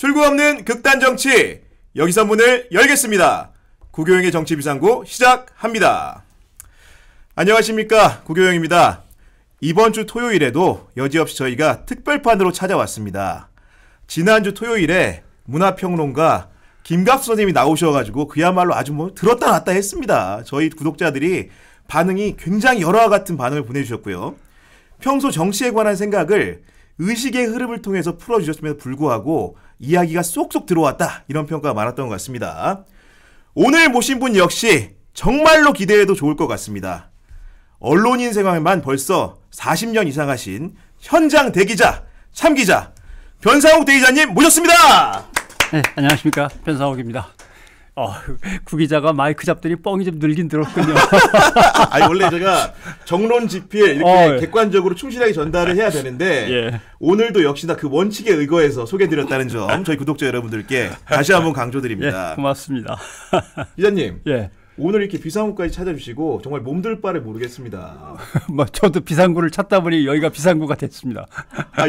출구 없는 극단 정치, 여기서 문을 열겠습니다. 구교영의 정치비상구 시작합니다. 안녕하십니까, 구교영입니다. 이번 주 토요일에도 여지없이 저희가 특별판으로 찾아왔습니다. 지난주 토요일에 문화평론가 김갑수 선생님이 나오셔가지고 그야말로 아주 들었다 놨다 했습니다. 저희 구독자들이 반응이 굉장히 열화와 같은 반응을 보내주셨고요. 평소 정치에 관한 생각을 의식의 흐름을 통해서 풀어주셨음에도 불구하고 이야기가 쏙쏙 들어왔다, 이런 평가가 많았던 것 같습니다. 오늘 모신 분 역시 정말로 기대해도 좋을 것 같습니다. 언론인 생활만 벌써 40년 이상 하신 현장 대기자, 참기자 변상욱 대기자님 모셨습니다. 네, 안녕하십니까, 변상욱입니다. 구 기자가 마이크 잡더니 뻥이 좀 늘긴 들었군요. 아니, 원래 제가 정론 집필 이렇게 객관적으로 충실하게 전달을 해야 되는데 예. 오늘도 역시나 그 원칙에 의거해서 소개드렸다는 점 저희 구독자 여러분들께 다시 한번 강조드립니다. 예, 고맙습니다. 기자님, 예. 오늘 이렇게 비상구까지 찾아주시고 정말 몸둘 바를 모르겠습니다. 저도 비상구를 찾다 보니 여기가 비상구가 됐습니다.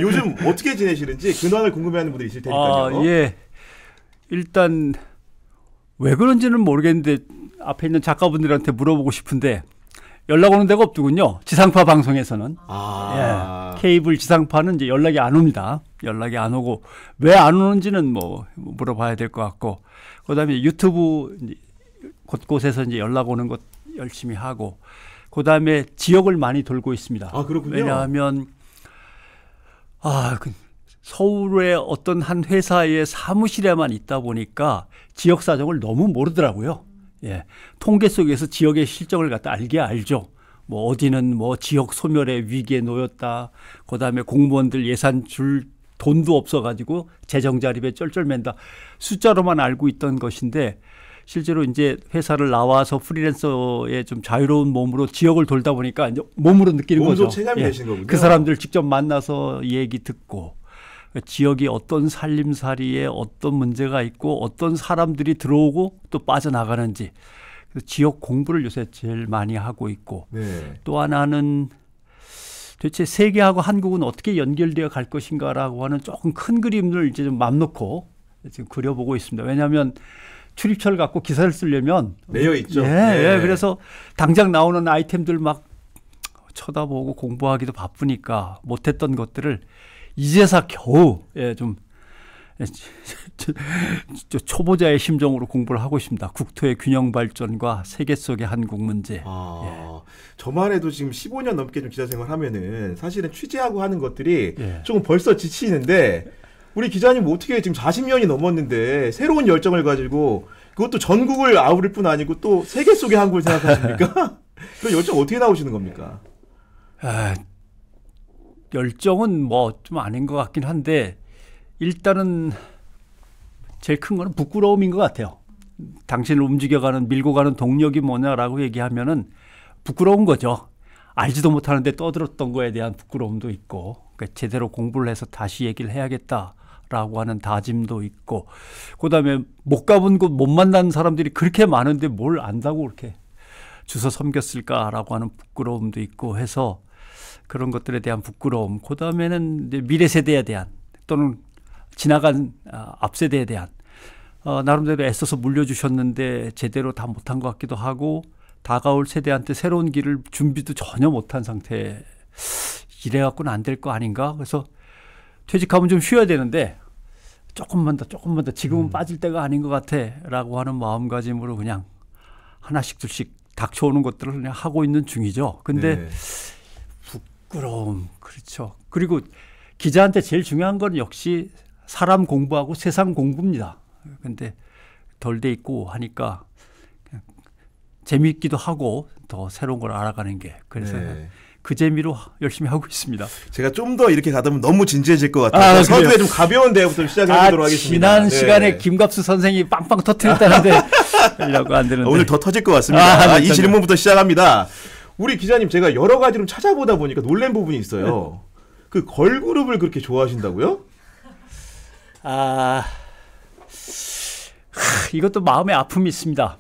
요즘 어떻게 지내시는지 근황을 궁금해하는 분들이 있을 테니까요. 예. 일단 왜 그런지는 모르겠는데 앞에 있는 작가분들한테 물어보고 싶은데 연락 오는 데가 없더군요. 지상파 방송에서는. 예. 케이블 지상파는 이제 연락이 안 옵니다. 연락이 안 오고 왜 안 오는지는 물어봐야 될 것 같고, 그다음에 유튜브 곳곳에서 이제 연락 오는 것 열심히 하고, 그다음에 지역을 많이 돌고 있습니다. 그렇군요. 왜냐하면 서울의 어떤 한 회사의 사무실에만 있다 보니까 지역 사정을 너무 모르더라고요. 예. 통계 속에서 지역의 실정을 갖다 알죠. 어디는 지역 소멸의 위기에 놓였다. 그다음에 공무원들 예산 줄 돈도 없어가지고 재정 자립에 쩔쩔맨다. 숫자로만 알고 있던 것인데 실제로 이제 회사를 나와서 프리랜서의 좀 자유로운 몸으로 지역을 돌다 보니까 이제 몸으로 느끼는 거죠. 몸소 체감이 되신 거군요. 그 사람들 직접 만나서 얘기 듣고, 지역이 어떤 살림살이에 어떤 문제가 있고 어떤 사람들이 들어오고 또 빠져나가는지, 지역 공부를 요새 제일 많이 하고 있고, 네. 또 하나는 도대체 세계하고 한국은 어떻게 연결되어 갈 것인가라고 하는 조금 큰 그림을 이제 좀 맘 놓고 지금 그려보고 있습니다. 왜냐하면 출입처를 갖고 기사를 쓰려면 내어 있죠. 네. 그래서 당장 나오는 아이템들 막 쳐다보고 공부하기도 바쁘니까 못했던 것들을 이제서 겨우 좀 초보자의 심정으로 공부를 하고 있습니다. 국토의 균형 발전과 세계 속의 한국 문제. 저만 해도 지금 15년 넘게 좀 기자 생활하면은 사실은 취재하고 하는 것들이 조금 벌써 지치는데, 우리 기자님 어떻게 지금 40년이 넘었는데 새로운 열정을 가지고, 그것도 전국을 아우를 뿐 아니고 또 세계 속의 한국을 생각하십니까? 그 열정 어떻게 나오시는 겁니까? 열정은 좀 아닌 것 같긴 한데, 일단은 제일 큰 거는 부끄러움인 것 같아요. 당신을 움직여가는, 밀고 가는 동력이 뭐냐라고 얘기하면은 부끄러운 거죠. 알지도 못하는데 떠들었던 거에 대한 부끄러움도 있고, 그러니까 제대로 공부를 해서 다시 얘기를 해야겠다라고 하는 다짐도 있고, 그다음에 못 가본 곳 못 만난 사람들이 그렇게 많은데 뭘 안다고 그렇게 주워 섬겼을까라고 하는 부끄러움도 있고 해서, 그런 것들에 대한 부끄러움, 그다음에는 이제 미래 세대에 대한 또는 지나간 앞 세대에 대한 나름대로 애써서 물려주셨는데 제대로 다 못한 것 같기도 하고, 다가올 세대한테 새로운 길을 준비도 전혀 못한 상태, 이래갖고는 안 될 거 아닌가. 그래서 퇴직하면 좀 쉬어야 되는데 조금만 더 지금은 빠질 때가 아닌 것 같아라고 하는 마음가짐으로 그냥 하나씩 둘씩 닥쳐오는 것들을 그냥 하고 있는 중이죠. 근데 부끄러움, 그렇죠. 그리고 기자한테 제일 중요한 건 역시 사람 공부하고 세상 공부입니다. 근데 덜 돼 있고 하니까 그냥 재미있기도 하고 더 새로운 걸 알아가는 게, 그래서 그 재미로 열심히 하고 있습니다. 제가 좀 더 이렇게 가다 보면 너무 진지해질 것 같아요. 서두에 좀 가벼운 대화부터 시작해보도록 하겠습니다. 지난 시간에 김갑수 선생이 빵빵 터뜨렸다는데 이라고 안 되는데 오늘 더 터질 것 같습니다. 이 질문부터 시작합니다. 우리 기자님, 제가 여러 가지로 찾아보다 보니까 놀란 부분이 있어요. 그 걸그룹을 그렇게 좋아하신다고요? 이것도 마음의 아픔이 있습니다.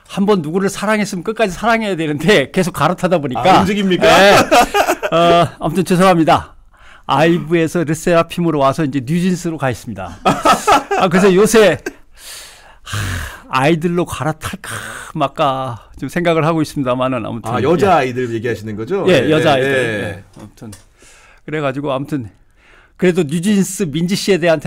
한번 누구를 사랑했으면 끝까지 사랑해야 되는데 계속 갈아타다 보니까. 움직입니까? 아무튼 죄송합니다. 아이브에서 르세라핌으로 와서 이제 뉴진스로 가 있습니다. 그래서 요새 아이들로 갈아탈까 말까 좀 생각을 하고 있습니다만은 아무튼 여자 아이들 얘기하시는 거죠? 예, 여자 아이들. 예. 아무튼 그래가지고 아무튼 그래도 뉴진스 민지 씨에 대한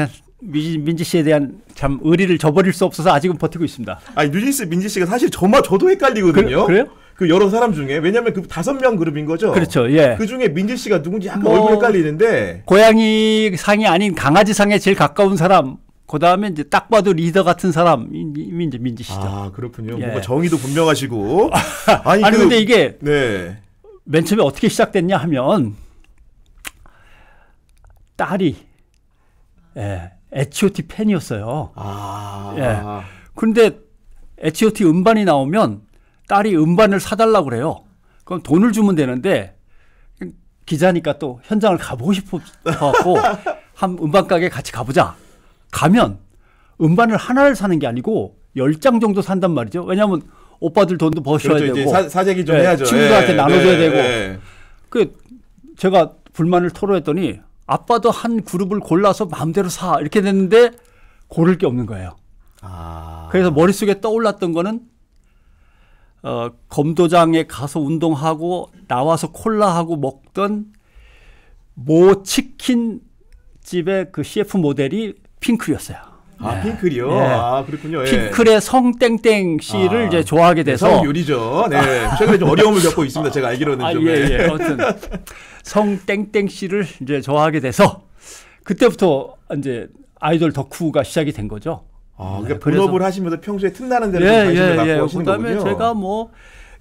참 의리를 저버릴 수 없어서 아직은 버티고 있습니다. 아니 뉴진스 민지 씨가 사실 저도 헷갈리거든요. 그래요? 그 여러 사람 중에 왜냐면 그 5명 그룹인 거죠. 그렇죠. 예. 그 중에 민지 씨가 누군지 약간 얼굴 헷갈리는데 고양이 상이 아닌 강아지 상에 제일 가까운 사람. 그 다음에 이제 딱 봐도 리더 같은 사람이 이제 민지 씨죠. 그렇군요. 예. 뭔가 정의도 분명하시고. 아니 근데 이게 네. 맨 처음에 어떻게 시작됐냐 하면 딸이 H.O.T 팬이었어요. 예. 그런데 H.O.T 음반이 나오면 딸이 음반을 사달라고 그래요. 그럼 돈을 주면 되는데 기자니까 또 현장을 가보고 싶어갖고 한 음반 가게 같이 가보자. 가면 음반을 하나를 사는 게 아니고 10장 정도 산단 말이죠. 왜냐하면 오빠들 돈도 버셔야 그렇죠. 되고 이제 사재기 좀 해야죠. 친구들한테 나눠줘야 되고. 그 제가 불만을 토로했더니 아빠도 한 그룹을 골라서 마음대로 사 이렇게 됐는데 고를 게 없는 거예요. 그래서 머릿속에 떠올랐던 거는 검도장에 가서 운동하고 나와서 콜라하고 먹던 모 치킨 집의 그 CF 모델이 핑클이었어요. 핑클이요? 네. 그렇군요. 핑클의 성땡땡 씨를 이제 좋아하게 돼서. 성유리죠. 네. 최근에 좀 어려움을 겪고 있습니다. 제가 알기로는 좀. 예. 아무튼 성땡땡 씨를 이제 좋아하게 돼서 그때부터 이제 아이돌 덕후가 시작이 된 거죠. 그러니까 본업을 하시면서 평소에 틈나는 대로 관심을 갖고 하시는 거군요. 그다음에 제가 뭐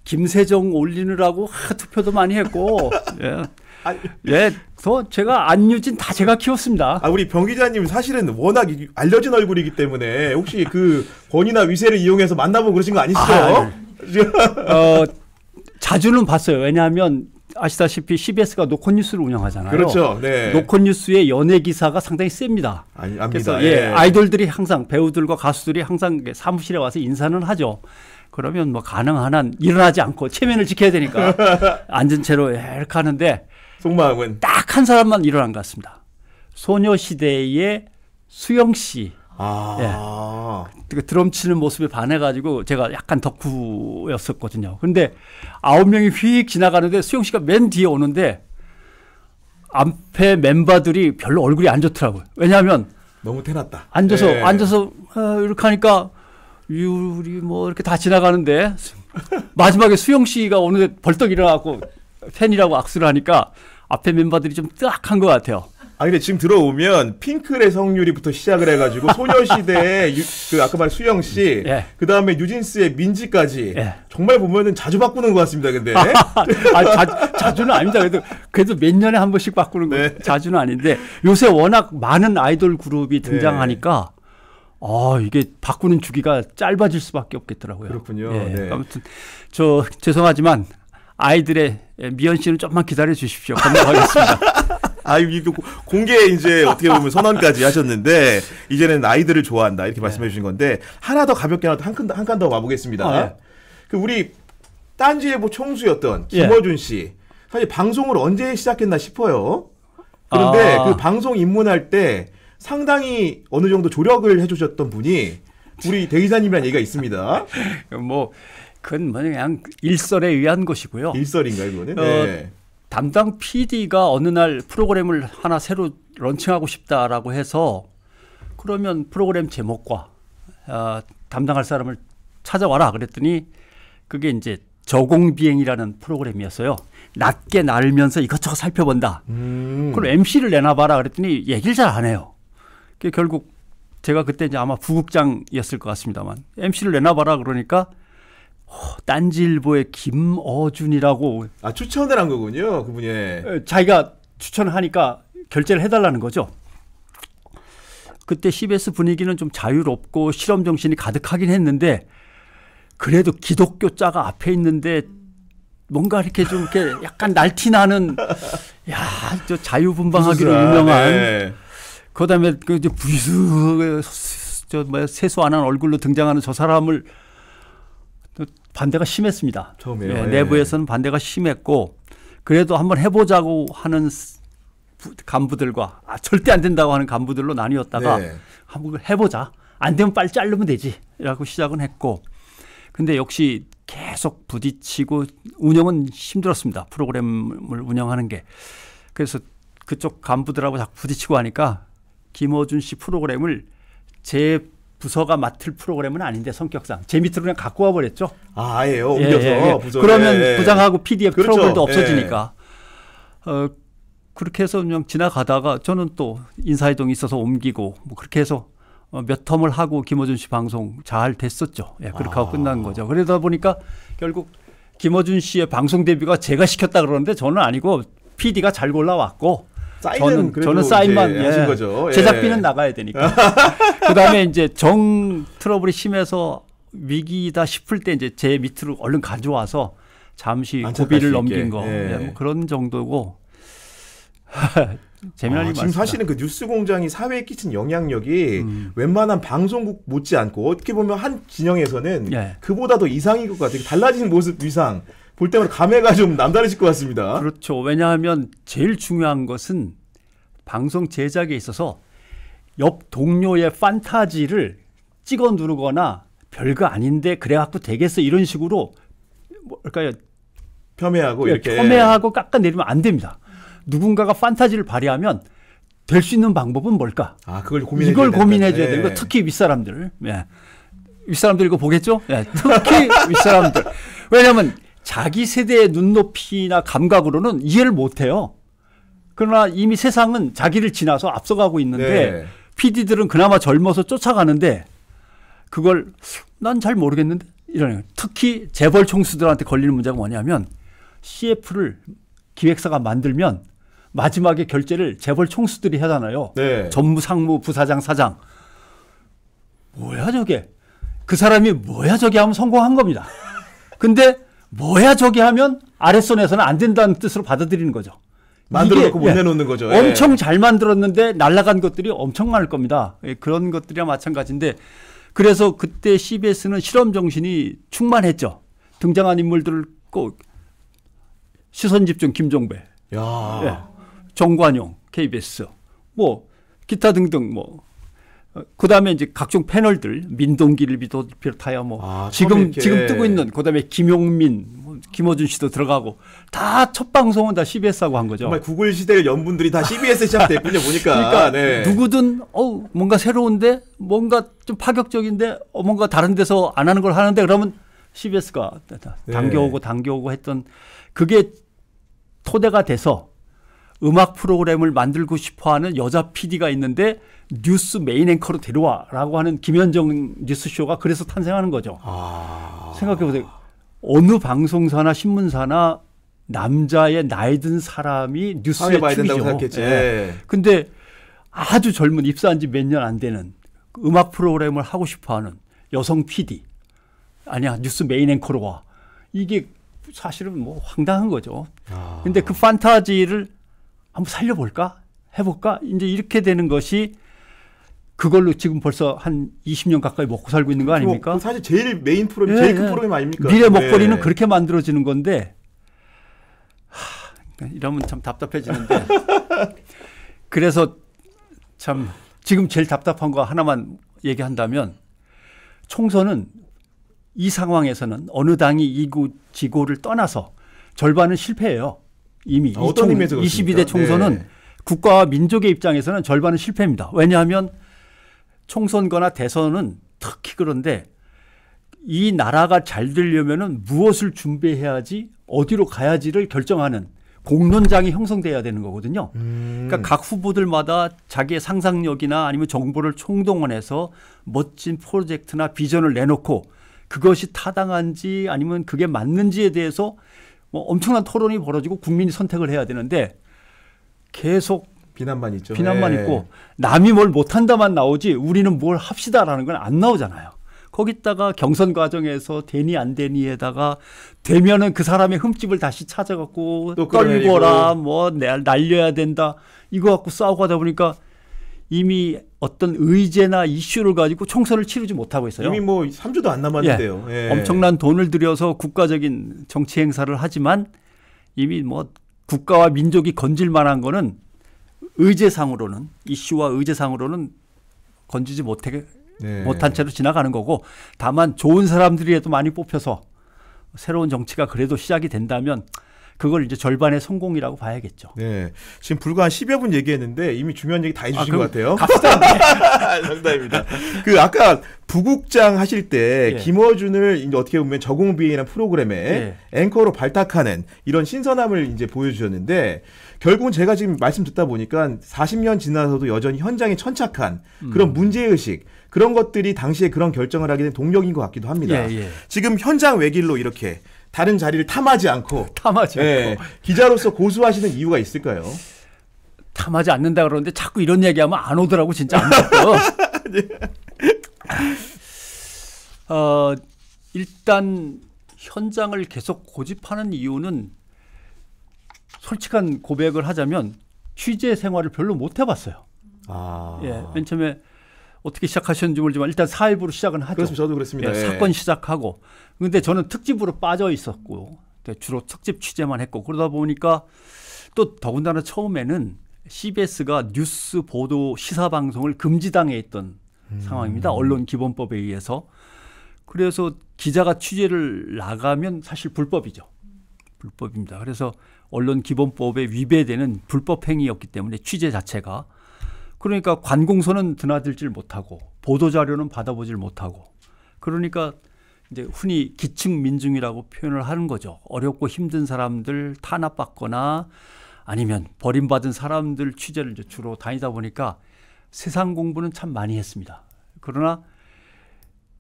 김세정 올리느라고 투표도 많이 했고. 제가 안유진 다 제가 키웠습니다. 우리 병 기자님 사실은 워낙 알려진 얼굴이기 때문에 혹시 그 권위나 위세를 이용해서 만나보고 그러신 거 아니시죠? 자주는 봤어요. 왜냐하면 아시다시피 CBS가 노컷뉴스를 운영하잖아요. 그렇죠. 네. 노컷뉴스의 연예 기사가 상당히 셉니다. 압니다. 그래서 아이돌들이 항상 배우들과 가수들이 항상 사무실에 와서 인사는 하죠. 그러면 뭐 가능한 한 일어나지 않고 체면을 지켜야 되니까 앉은 채로 이렇게 하는데 속마음은 딱 한 사람만 일어난 것 같습니다. 소녀시대의 수영 씨. 드럼 치는 모습에 반해가지고 제가 약간 덕후였었거든요. 그런데 9명이 휙 지나가는데 수영 씨가 맨 뒤에 오는데 앞에 멤버들이 별로 얼굴이 안 좋더라고요. 왜냐하면 너무 태났다. 앉아서 이렇게 하니까 우리 뭐 이렇게 다 지나가는데 마지막에 수영 씨가 오는데 벌떡 일어나고 팬이라고 악수를 하니까 앞에 멤버들이 좀 뜨악한 것 같아요. 근데 지금 들어오면 핑클의 성유리부터 시작을 해가지고 소녀시대의 그 아까 말한 수영 씨, 그 다음에 뉴진스의 민지까지 정말 보면은 자주 바꾸는 것 같습니다. 근데 자주는 아닙니다. 그래도 몇 년에 한 번씩 바꾸는 거 자주는 아닌데 요새 워낙 많은 아이돌 그룹이 등장하니까 이게 바꾸는 주기가 짧아질 수밖에 없겠더라고요. 그렇군요. 아무튼 죄송하지만 아이들의 미연 씨는 좀만 기다려 주십시오. 건너가겠습니다. 공개 이제 어떻게 보면 선언까지 하셨는데 이제는 아이들을 좋아한다 이렇게 말씀해 주신 건데 하나 더 가볍게 한 칸 더 와보겠습니다. 그 우리 딴지일보 총수였던 김어준 씨 사실 방송을 언제 시작했나 싶어요. 그런데 그 방송 입문할 때 상당히 어느 정도 조력을 해주셨던 분이 우리 대 기자님이라는 얘기가 있습니다. 그건 그냥 일설에 의한 것이고요. 일설인가요, 그거는? 담당 PD가 어느 날 프로그램을 하나 새로 런칭하고 싶다라고 해서 그러면 프로그램 제목과 담당할 사람을 찾아와라 그랬더니 그게 이제 저공비행이라는 프로그램이었어요. 낮게 날면서 이것저것 살펴본다. 그럼 MC를 내놔봐라 그랬더니 얘기를 잘 안 해요. 결국 제가 그때 이제 아마 부국장이었을 것 같습니다만 MC를 내놔봐라 그러니까 딴지일보의 김어준이라고 추천을 한 거군요. 그분이 자기가 추천을 하니까 결제를 해달라는 거죠. 그때 CBS 분위기는 좀 자유롭고 실험 정신이 가득하긴 했는데 그래도 기독교 자가 앞에 있는데 뭔가 이렇게 좀 이렇게 약간 날티나는 저 자유분방하기로 유명한 그다음에 그 이제 세수 안 한 얼굴로 등장하는 저 사람을 반대가 심했습니다. 처음에요. 내부에서는 반대가 심했고 그래도 한번 해보자고 하는 간부들과 절대 안 된다고 하는 간부들로 나뉘었다가 네. 한번 해보자. 안 되면 빨리 자르면 되지. 라고 시작은 했고 근데 역시 계속 부딪히고 운영은 힘들었습니다. 프로그램을 운영하는 게. 그래서 그쪽 간부들하고 자꾸 부딪히고 하니까 김어준 씨 프로그램을 제 부서가 맡을 프로그램은 아닌데 성격상 제 밑으로 그냥 갖고 와버렸죠. 아예요. 옮겨서 부서에. 그러면 부장하고 PDF 그렇죠. 트러블도 없어지니까. 그렇게 해서 그냥 지나가다가 저는 또 인사이동이 있어서 옮기고 뭐 그렇게 해서 몇 텀을 하고 김어준 씨 방송 잘 됐었죠. 예, 그렇게 하고 끝난 거죠. 그러다 보니까 결국 김어준 씨의 방송 데뷔가 제가 시켰다 그러는데 저는 아니고 PD가 잘 골라왔고 저는 사인만 하신 거죠. 제작비는 나가야 되니까. 그다음에 이제 정 트러블이 심해서 위기다 싶을 때 이제 제 밑으로 얼른 가져와서 잠시 고비를 넘긴 거 뭐 그런 정도고. 재미난 지금 사실은 그 뉴스공장이 사회에 끼친 영향력이 웬만한 방송국 못지않고 어떻게 보면 한 진영에서는 그보다 더 이상인 것 같아요. 달라진 모습 위상 볼 때마다 감회가 좀 남다르실 것 같습니다. 그렇죠. 왜냐하면 제일 중요한 것은 방송 제작에 있어서 옆 동료의 판타지를 찍어 누르거나 별거 아닌데 그래갖고 되겠어 이런 식으로 뭐랄까요 폄훼하고 이렇게 폄훼하고 깎아내리면 안 됩니다. 누군가가 판타지를 발휘하면 될 수 있는 방법은 뭘까? 그걸 이걸 고민해줘야 되는 거. 특히 윗사람들. 윗사람들 이거 보겠죠? 특히 윗사람들. 왜냐하면 자기 세대의 눈높이나 감각으로는 이해를 못해요. 그러나 이미 세상은 자기를 지나서 앞서가고 있는데 PD들은 그나마 젊어서 쫓아가는데 그걸 난 잘 모르겠는데 이러는. 특히 재벌 총수들한테 걸리는 문제가 뭐냐면 CF를 기획사가 만들면 마지막에 결제를 재벌 총수들이 하잖아요. 전무, 상무, 부사장, 사장. 뭐야 저게. 그 사람이 뭐야 저게 하면 성공한 겁니다. 근데 뭐야 저게 하면 아랫선에서는 안 된다는 뜻으로 받아들이는 거죠. 만들어놓고 못 내놓는 거죠. 엄청 잘 만들었는데 날아간 것들이 엄청 많을 겁니다. 그런 것들이랑 마찬가지인데 그래서 그때 CBS는 실험 정신이 충만했죠. 등장한 인물들을 꼭 시선집중 김종배, 정관용, KBS, 뭐 기타 등등 뭐 그다음에 이제 각종 패널들 민동기를 비롯하여 뭐 지금 뜨고 있는 그다음에 김용민, 김어준 씨도 들어가고 다 첫 방송은 다 CBS하고 한 거죠. 정말 구글 시대를 연 분들이 다 CBS 시작됐군요 보니까. 그러니까 누구든 뭔가 새로운데 뭔가 좀 파격적인데 뭔가 다른 데서 안 하는 걸 하는데 그러면 CBS가 당겨오고 했던 그게 토대가 돼서 음악 프로그램을 만들고 싶어하는 여자 PD가 있는데 뉴스 메인 앵커로 데려와라고 하는 김현정 뉴스쇼가 그래서 탄생하는 거죠. 생각해보세요. 어느 방송사나 신문사나 남자의 나이 든 사람이 뉴스에 축이죠. 근데 아주 젊은 입사한 지 몇 년 안 되는 음악 프로그램을 하고 싶어하는 여성 PD 아니야 뉴스 메인 앵커로 와. 이게 사실은 뭐 황당한 거죠. 근데 그 판타지를 한번 살려볼까? 해볼까? 이제 이렇게 되는 것이 그걸로 지금 벌써 한 20년 가까이 먹고 살고 있는 거 아닙니까? 사실 제일 메인 프로그램, 제일 큰 프로그램 아닙니까? 미래 먹거리는 그렇게 만들어지는 건데 이러면 참 답답해지는데 그래서 참 지금 제일 답답한 거 하나만 얘기한다면 총선은 이 상황에서는 어느 당이 이구지고를 떠나서 절반은 실패해요. 이미 어떤 의미에서 22대 총선은 국가와 민족의 입장에서는 절반은 실패입니다. 왜냐하면 총선거나 대선은 특히 그런데 이 나라가 잘 되려면은 무엇을 준비해야지 어디로 가야지를 결정하는 공론장이 형성돼야 되는 거거든요. 그러니까 각 후보들마다 자기의 상상력이나 아니면 정보를 총동원해서 멋진 프로젝트나 비전을 내놓고 그것이 타당한지 아니면 그게 맞는지에 대해서 뭐 엄청난 토론이 벌어지고 국민이 선택을 해야 되는데 계속 비난만 있죠. 비난만 있고 남이 뭘 못한다만 나오지 우리는 뭘 합시다라는 건 안 나오잖아요. 거기다가 경선 과정에서 되니 안 되니에다가 되면은 그 사람의 흠집을 다시 찾아갖고 떨거라 뭐 날려야 된다 이거 갖고 싸우고 하다 보니까 이미 어떤 의제나 이슈를 가지고 총선을 치르지 못하고 있어요. 이미 뭐 3주도 안 남았는데요. 엄청난 돈을 들여서 국가적인 정치 행사를 하지만 이미 뭐 국가와 민족이 건질 만한 거는 의제상으로는 이슈와 의제상으로는 건지지 못한 채로 지나가는 거고 다만 좋은 사람들이라도 많이 뽑혀서 새로운 정치가 그래도 시작이 된다면 그걸 이제 절반의 성공이라고 봐야겠죠. 네. 지금 불과 한 10여 분 얘기했는데 이미 중요한 얘기 다 해주신 것 같아요. 갑시다. 정답입니다. 그 아까 부국장 하실 때 김어준을 이제 어떻게 보면 저공비행이라는 프로그램에 앵커로 발탁하는 이런 신선함을 이제 보여주셨는데 결국은 제가 지금 말씀 듣다 보니까 40년 지나서도 여전히 현장에 천착한 그런 문제의식 그런 것들이 당시에 그런 결정을 하게 된 동력인 것 같기도 합니다. 지금 현장 외길로 이렇게 다른 자리를 탐하지 않고 기자로서 고수하시는 이유가 있을까요? 탐하지 않는다 그러는데 자꾸 이런 얘기하면 안 오더라고 진짜 안 오고. 일단 현장을 계속 고집하는 이유는 솔직한 고백을 하자면 취재 생활을 별로 못 해봤어요. 맨 처음에 어떻게 시작하셨는지 모르지만 일단 사회부로 시작은 하죠. 그렇습니다. 저도 그렇습니다. 사건 시작하고. 근데 저는 특집으로 빠져 있었고 주로 특집 취재만 했고 그러다 보니까 또 더군다나 처음에는 CBS가 뉴스 보도 시사 방송을 금지당해 있던 상황입니다. 언론기본법에 의해서. 그래서 기자가 취재를 나가면 사실 불법이죠. 불법입니다. 그래서 언론기본법에 위배되는 불법 행위였기 때문에 취재 자체가 그러니까 관공서는 드나들질 못하고 보도자료는 받아보질 못하고 그러니까 이제 흔히 기층 민중이라고 표현을 하는 거죠. 어렵고 힘든 사람들 탄압받거나 아니면 버림받은 사람들 취재를 이제 주로 다니다 보니까 세상 공부는 참 많이 했습니다. 그러나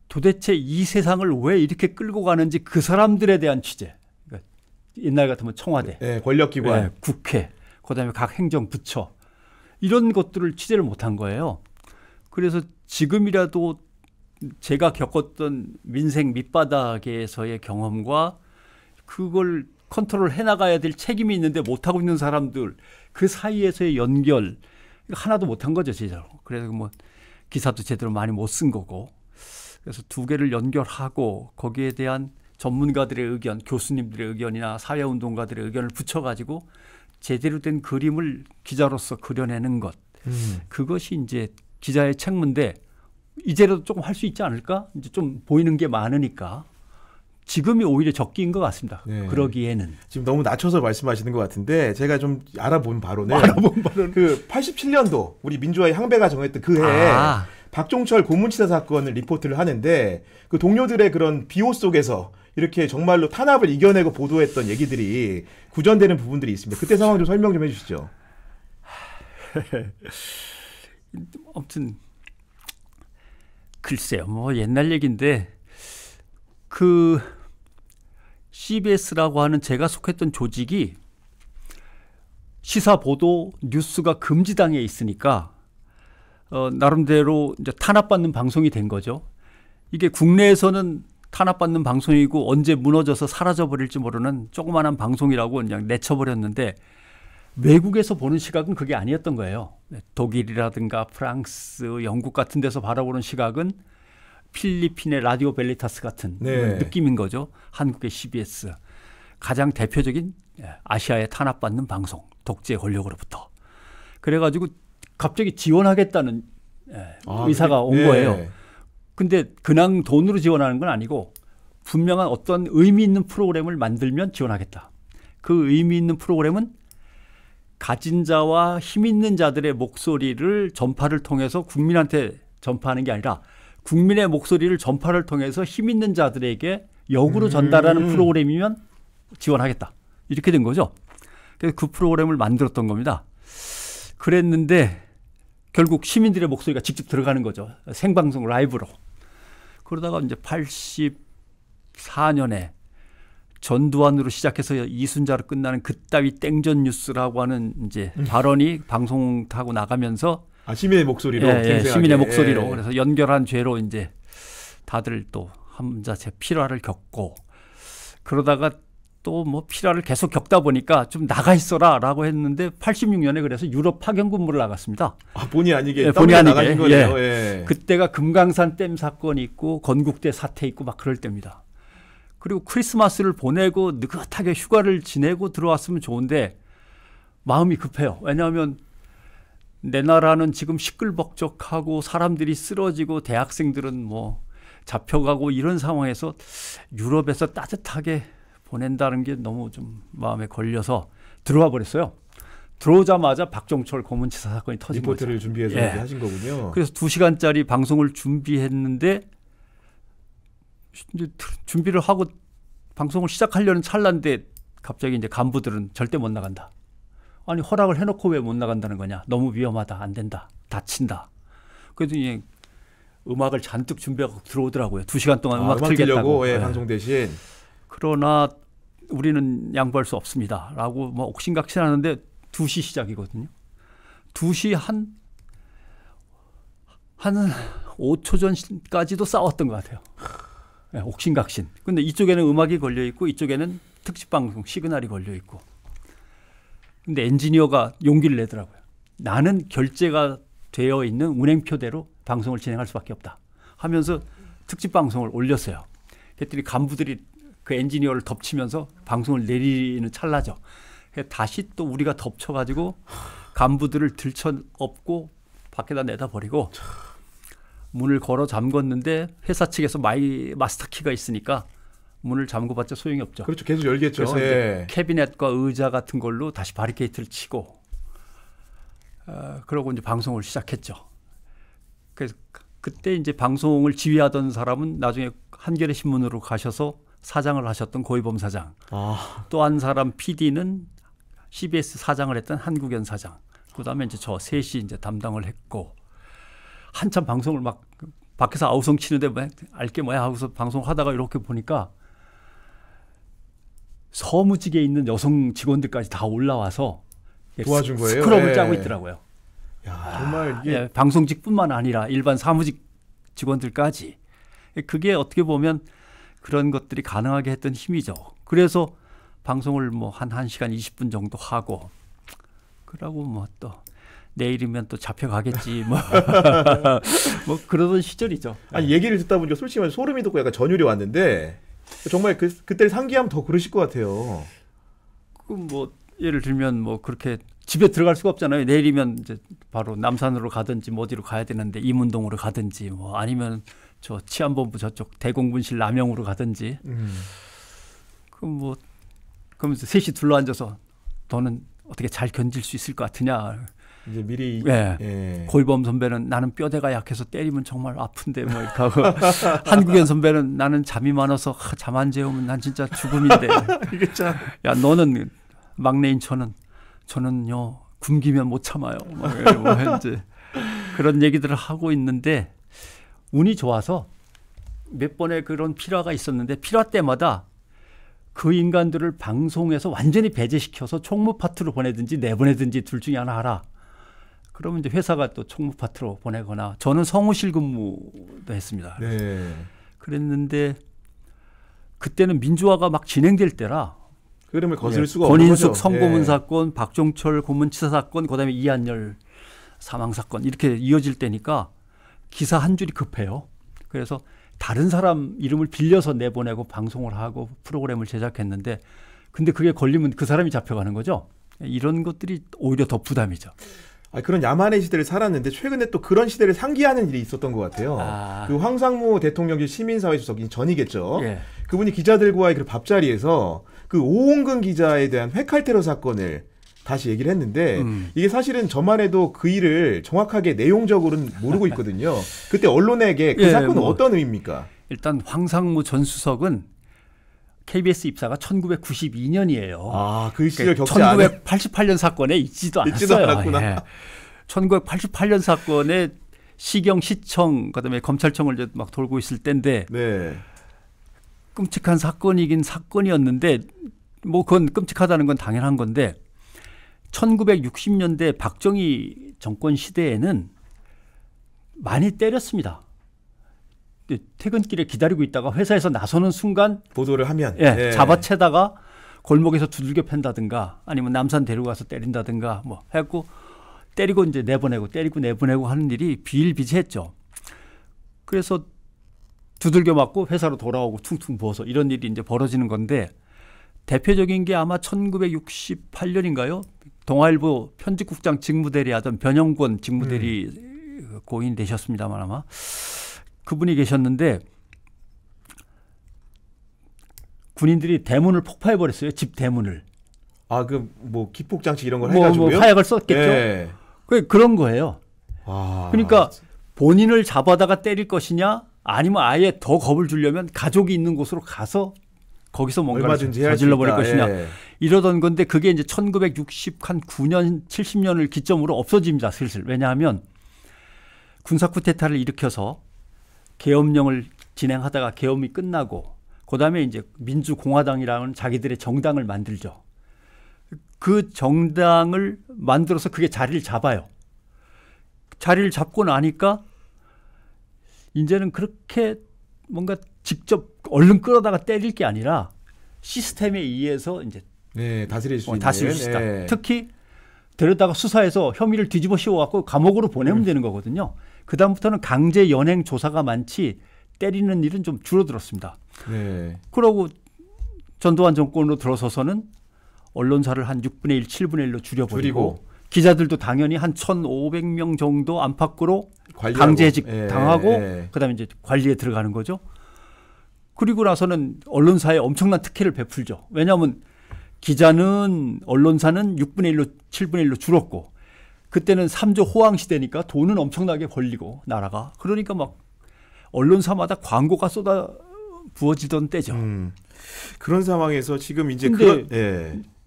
도대체 이 세상을 왜 이렇게 끌고 가는지 그 사람들에 대한 취재. 그러니까 옛날 같으면 청와대, 권력기관, 국회, 그다음에 각 행정부처 이런 것들을 취재를 못한 거예요. 그래서 지금이라도 제가 겪었던 민생 밑바닥에서의 경험과 그걸 컨트롤 해나가야 될 책임이 있는데 못하고 있는 사람들 그 사이에서의 연결 하나도 못한 거죠. 제대로. 그래서 뭐 기사도 제대로 많이 못 쓴 거고 그래서 두 개를 연결하고 거기에 대한 전문가들의 의견, 교수님들의 의견이나 사회운동가들의 의견을 붙여가지고 제대로 된 그림을 기자로서 그려내는 것. 그것이 이제 기자의 책무인데 이제라도 조금 할 수 있지 않을까? 이제 좀 보이는 게 많으니까 지금이 오히려 적기인 것 같습니다. 그러기에는. 지금 너무 낮춰서 말씀하시는 것 같은데 제가 좀 알아본 바로는 그 87년도 우리 민주화의 항배가 정했던 그 해에 박종철 고문치사 사건을 리포트를 하는데 그 동료들의 그런 비호 속에서 이렇게 정말로 탄압을 이겨내고 보도했던 얘기들이 구전되는 부분들이 있습니다. 그때 상황 좀 설명 좀 해주시죠. 아무튼 글쎄요. 뭐 옛날 얘기인데 그 CBS라고 하는 제가 속했던 조직이 시사 보도 뉴스가 금지당해 있으니까 나름대로 이제 탄압받는 방송이 된 거죠. 이게 국내에서는 탄압받는 방송이고 언제 무너져서 사라져버릴지 모르는 조그마한 방송이라고 그냥 내쳐버렸는데 외국에서 보는 시각은 그게 아니었던 거예요. 독일이라든가 프랑스, 영국 같은 데서 바라보는 시각은 필리핀의 라디오 벨리타스 같은 느낌인 거죠. 한국의 CBS. 가장 대표적인 아시아의 탄압받는 방송, 독재 권력으로부터. 그래가지고 갑자기 지원하겠다는 의사가 온 거예요. 근데 그냥 돈으로 지원하는 건 아니고 분명한 어떤 의미 있는 프로그램을 만들면 지원하겠다. 그 의미 있는 프로그램은 가진 자와 힘 있는 자들의 목소리를 전파를 통해서 국민한테 전파하는 게 아니라 국민의 목소리를 전파를 통해서 힘 있는 자들에게 역으로 전달하는 프로그램이면 지원하겠다. 이렇게 된 거죠. 그래서 그 프로그램을 만들었던 겁니다. 그랬는데 결국 시민들의 목소리가 직접 들어가는 거죠. 생방송 라이브로. 그러다가 이제 84년에 전두환으로 시작해서 이순자로 끝나는 그따위 땡전 뉴스라고 하는 이제 발언이 방송 타고 나가면서 시민의 목소리로 시민의 목소리로 그래서 연결한 죄로 이제 다들 또 함자체 필화를 겪고 그러다가 또 뭐 필화를 계속 겪다 보니까 좀 나가 있어라라고 했는데 86년에 그래서 유럽 파견 근무를 나갔습니다. 본의 아니게 본의 아니게 나가신 거네요. 그때가 금강산 댐 사건이 있고 건국대 사태 있고 막 그럴 때입니다. 그리고 크리스마스를 보내고 느긋하게 휴가를 지내고 들어왔으면 좋은데 마음이 급해요. 왜냐하면 내 나라는 지금 시끌벅적하고 사람들이 쓰러지고 대학생들은 뭐 잡혀가고 이런 상황에서 유럽에서 따뜻하게 보낸다는 게 너무 좀 마음에 걸려서 들어와 버렸어요. 들어오자마자 박종철 고문치사 사건이 터진 리포트를 거죠. 준비해서 예. 하신 거군요. 그래서 2시간짜리 방송을 준비했는데 이제 준비를 하고 방송을 시작하려는 찰나인데 갑자기 이제 간부들은 절대 못 나간다. 아니 허락을 해놓고 왜 못 나간다는 거냐. 너무 위험하다. 안 된다. 다친다. 그래서 이제 음악을 잔뜩 준비하고 들어오더라고요. 2시간 동안 음악 틀겠다고. 예, 방송 대신. 그러나 우리는 양보할 수 없습니다. 라고 뭐 옥신각신하는데 2시 시작이거든요. 2시 한 5초 전까지도 싸웠던 것 같아요. 네, 옥신각신. 근데 이쪽에는 음악이 걸려 있고 이쪽에는 특집 방송 시그널이 걸려 있고. 근데 엔지니어가 용기를 내더라고요. 나는 결제가 되어 있는 운행표대로 방송을 진행할 수밖에 없다. 하면서 특집 방송을 올렸어요. 그랬더니 간부들이 그 엔지니어를 덮치면서 방송을 내리는 찰나죠. 다시 또 우리가 덮쳐가지고 간부들을 들쳐업고 밖에다 내다 버리고 문을 걸어 잠궜는데 회사 측에서 마스터 키가 있으니까 문을 잠궈봤자 소용이 없죠. 그렇죠. 계속 열겠죠. 그래서 예. 이제 캐비넷과 의자 같은 걸로 다시 바리케이트를 치고 그러고 이제 방송을 시작했죠. 그래서 그때 이제 방송을 지휘하던 사람은 나중에 한겨레 신문으로 가셔서 사장을 하셨던 고이범 사장. 또 한 사람 PD는 CBS 사장을 했던 한국연 사장. 그다음에 이제 저 셋이 이제 담당을 했고 한참 방송을 막 밖에서 아우성 치는데 뭐 알게 뭐야 하고서 방송하다가 이렇게 보니까 서무직에 있는 여성 직원들까지 다 올라와서 도와준 거예요. 스크럽을 예. 짜고 있더라고요. 야, 정말 이게 예, 방송직뿐만 아니라 일반 사무직 직원들까지. 그게 어떻게 보면 그런 것들이 가능하게 했던 힘이죠. 그래서 방송을 뭐 한 1시간 20분 정도 하고 그러고 뭐 또 내일이면 또 잡혀가겠지 뭐, 뭐 그러던 시절이죠. 아니 얘기를 듣다 보니까 솔직히 말해서 소름이 돋고 약간 전율이 왔는데 정말 그때를 상기하면 더 그러실 것 같아요. 그 뭐 예를 들면 뭐 그렇게 집에 들어갈 수가 없잖아요. 내일이면 이제 바로 남산으로 가든지 뭐 어디로 가야 되는데 이문동으로 가든지 뭐 아니면 저 치안본부 저쪽 대공분실 남영으로 가든지. 그 뭐 그러면서 셋이 둘러앉아서 너는 어떻게 잘 견딜 수 있을 것 같으냐. 이제 미리 예. 예. 고이범 선배는 나는 뼈대가 약해서 때리면 정말 아픈데 뭐 이렇게 하고 한국연 선배는 나는 잠이 많아서 잠 안 재우면 난 진짜 죽음인데. 이게 참. 야 너는 막내인 저는요 굶기면 못 참아요. 뭐 이제 그런 얘기들을 하고 있는데 운이 좋아서 몇 번의 그런 필화가 있었는데 필화 때마다 그 인간들을 방송에서 완전히 배제시켜서 총무 파트로 보내든지 내보내든지 둘 중에 하나 하라. 그러면 이제 회사가 또 총무 파트로 보내거나 저는 성우실 근무도 했습니다. 네. 그랬는데 그때는 민주화가 막 진행될 때라 흐름을 거슬 수가 없는 거죠. 권인숙 성고문 예. 사건, 박종철 고문치사 사건, 그다음에 이한열 사망 사건 이렇게 이어질 때니까 기사 한 줄이 급해요. 그래서 다른 사람 이름을 빌려서 내보내고 방송을 하고 프로그램을 제작했는데 근데 그게 걸리면 그 사람이 잡혀가는 거죠. 이런 것들이 오히려 더 부담이죠. 그런 야만의 시대를 살았는데 최근에 또 그런 시대를 상기하는 일이 있었던 것 같아요. 그 황상무 대통령실 시민사회 수석이 전이겠죠. 예. 그분이 기자들과의 그 밥자리에서 그 오홍근 기자에 대한 회칼 테러 사건을 다시 얘기를 했는데 이게 사실은 저만 해도 그 일을 정확하게 내용적으로는 모르고 있거든요. 그때 언론에게 그 예, 사건은 뭐, 어떤 의미입니까? 일단 황상무 전 수석은 KBS 입사가 1992년이에요. 그 시절 겪지 않은 1988년 사건에 있지도 않았구나. 예. 1988년 사건에 시경 시청 그다음에 검찰청을 이제 막 돌고 있을 때인데 네. 끔찍한 사건이긴 사건이었는데 뭐 그건 끔찍하다는 건 당연한 건데 1960년대 박정희 정권 시대에는 많이 때렸습니다. 퇴근길에 기다리고 있다가 회사에서 나서는 순간 보도를 하면 예, 잡아채다가 골목에서 두들겨 팬다든가 아니면 남산 데려가서 때린다든가 뭐 해갖고 때리고 이제 내보내고 때리고 내보내고 하는 일이 비일비재했죠. 그래서 두들겨 맞고 회사로 돌아오고 퉁퉁 부어서 이런 일이 이제 벌어지는 건데 대표적인 게 아마 1968년인가요? 동아일보 편집국장 직무대리 하던 변영권 직무대리 고인 되셨습니다만 아마 그분이 계셨는데 군인들이 대문을 폭파해 버렸어요. 집 대문을. 아, 그 뭐 기폭 장치 이런 걸 해가지고요. 뭐 화약을 썼겠죠. 예. 그런 거예요. 아, 그러니까 본인을 잡아다가 때릴 것이냐, 아니면 아예 더 겁을 주려면 가족이 있는 곳으로 가서 거기서 뭔가를 저질러 버릴 것이냐. 예. 이러던 건데 그게 이제 1969년, 70년을 기점으로 없어집니다. 슬슬. 왜냐하면 군사 쿠데타를 일으켜서 계엄령을 진행하다가 계엄이 끝나고 그다음에 이제 민주공화당이라는 자기들의 정당을 만들죠. 그 정당을 만들어서 그게 자리를 잡아요. 자리를 잡고 나니까 이제는 그렇게 뭔가 직접 얼른 끌어다가 때릴 게 아니라 시스템에 의해서 이제 네, 다스릴 수 있는. 다스릴 수 있다. 네. 특히 데려다가 수사해서 혐의를 뒤집어 씌워갖고 감옥으로 보내면 되는 거거든요. 그 다음부터는 강제 연행 조사가 많지 때리는 일은 좀 줄어들었습니다. 네. 그러고 전두환 정권으로 들어서서는 언론사를 한 6분의 1, 7분의 1로 줄여버리고 기자들도 당연히 한 1,500명 정도 안팎으로 강제직 당하고 그다음에 이제 관리에 들어가는 거죠. 그리고 나서는 언론사에 엄청난 특혜를 베풀죠. 왜냐하면 기자는 언론사는 6분의 1로 7분의 1로 줄었고 그때는 3조 호황 시대니까 돈은 엄청나게 벌리고 나라가 그러니까 막 언론사마다 광고가 쏟아 부어지던 때죠. 그런 상황에서 지금 이제